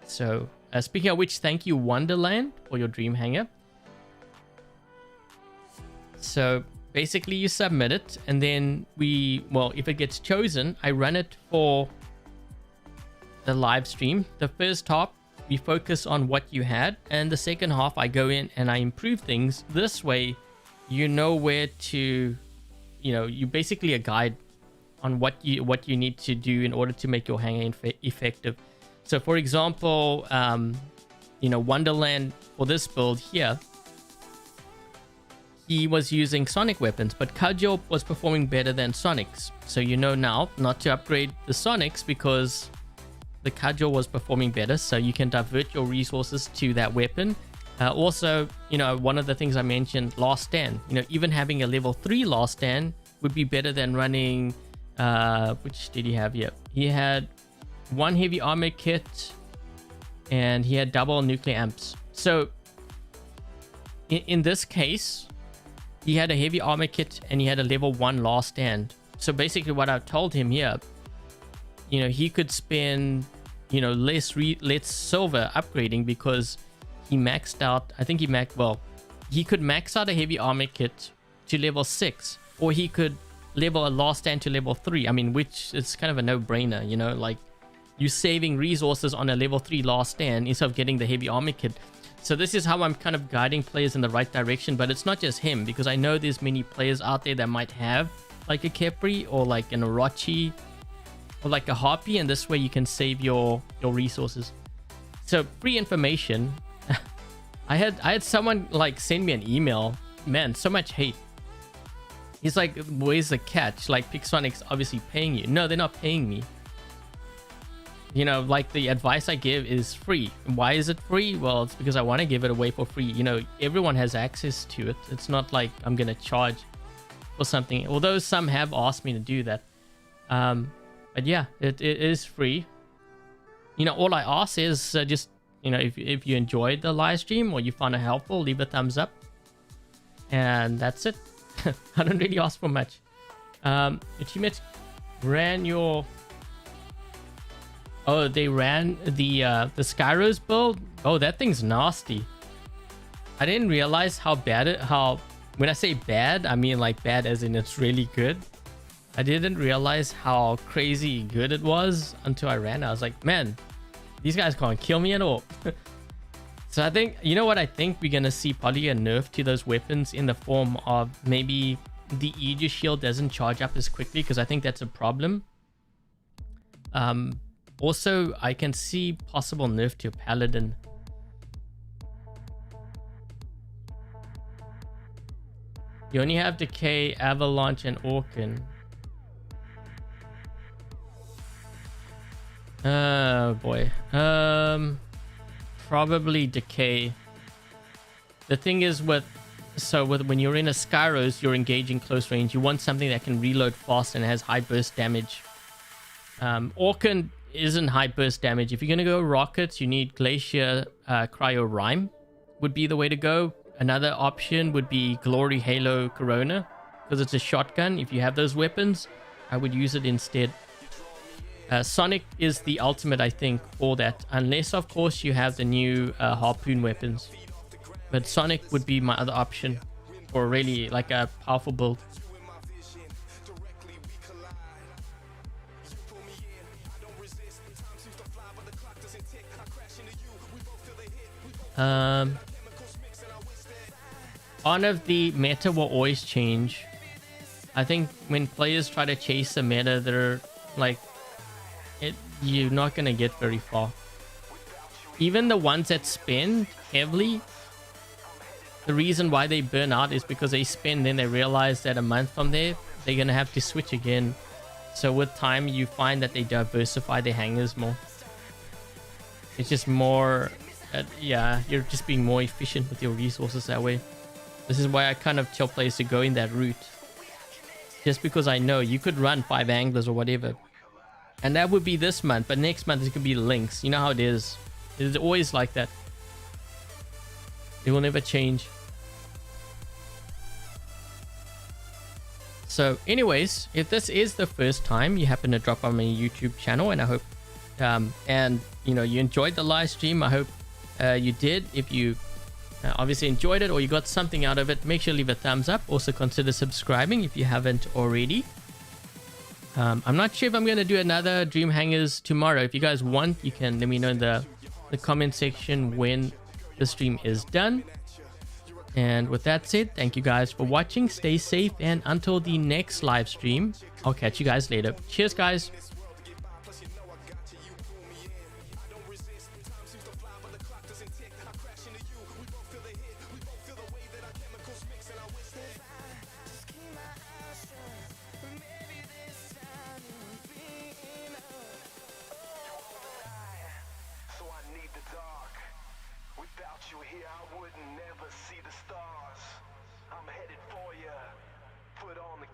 So speaking of which, thank you Wonderland for your Dream Hangar. So basically you submit it, and then if it gets chosen, I run it for the live stream. The first half we focus on what you had, and the second half I go in and I improve things. This way you know where to, you basically a guide on what you need to do in order to make your hangar effective. So for example, Wonderland for this build here, he was using Sonic weapons, but Cudgel was performing better than Sonic's. So you know now not to upgrade the Sonics because the Cudgel was performing better, so you can divert your resources to that weapon. Also, one of the things I mentioned, Last Stand. Even having a level 3 Last Stand would be better than running... which did he have here? He had 1 heavy armor kit, and he had double nuclear amps. So, in this case, he had a heavy armor kit, and he had a level 1 Last Stand. So basically what I've told him here, he could spend less silver upgrading because he maxed out. I think he could max out a heavy armor kit to level 6, or he could level a Last Stand to level 3. I mean, which is kind of a no-brainer, like you saving resources on a level 3 Last Stand instead of getting the heavy armor kit. So this is how I'm kind of guiding players in the right direction. But it's not just him, because I know there's many players out there that might have like a Khepri or like an Orochi or like a Harpy, and this way you can save your resources. So free information. I had someone like send me an email. Man, so much hate. He's like, where's the catch? Like, Pixonic's obviously paying you. No, they're not paying me. Like the advice I give is free. Why is it free? Well, it's because I want to give it away for free. Everyone has access to it. It's not like I'm going to charge for something. Although some have asked me to do that. But yeah, it is free. All I ask is just, if you enjoyed the live stream or you found it helpful, leave a thumbs up. And that's it. I don't really ask for much. Your teammates ran your... Oh, they ran the Skyros build? Oh, that thing's nasty. I didn't realize how bad when I say bad, I mean like bad as in it's really good. I didn't realize how crazy good it was until I ran. I was like, man, these guys can't kill me at all. So I think, what I think we're going to see probably a nerf to those weapons in the form of maybe the Aegis shield doesn't charge up as quickly, because I think that's a problem. Also, I can see possible nerf to Paladin. You only have Decay, Avalanche, and Orkin. Oh boy. Probably Decay. The thing is when you're in a Skyros, you're engaging close range. You want something that can reload fast and has high burst damage. Orkin isn't high burst damage. If you're going to go rockets, you need Glacier, Cryo Rhyme would be the way to go. Another option would be Glory Halo Corona, because it's a shotgun. If you have those weapons, I would use it instead. Sonic is the ultimate, I think, for that. Unless, of course, you have the new harpoon weapons. But Sonic would be my other option for really like a powerful build. One of the meta will always change. I think when players try to chase the meta, they're like, you're not gonna get very far. Even the ones that spend heavily, the reason why they burn out is because they spend, then they realize that a month from there, they're gonna have to switch again. So with time, you find that they diversify their hangars more. It's just more, yeah, you're just being more efficient with your resources that way. This is why I kind of tell players to go in that route. Just because I know you could run 5 anglers or whatever. And that would be this month, but next month it could be links. You know how it is. It's always like that. It will never change. So anyways, if this is the first time you happen to drop on my YouTube channel, and I hope and you know you enjoyed the live stream, I hope you did. If you obviously enjoyed it or you got something out of it, make sure to leave a thumbs up. Also consider subscribing if you haven't already. I'm not sure if I'm going to do another Dream Hangars tomorrow. If you guys want, you can let me know in the comment section when the stream is done. And with that said, thank you guys for watching. Stay safe, and until the next live stream, I'll catch you guys later. Cheers, guys.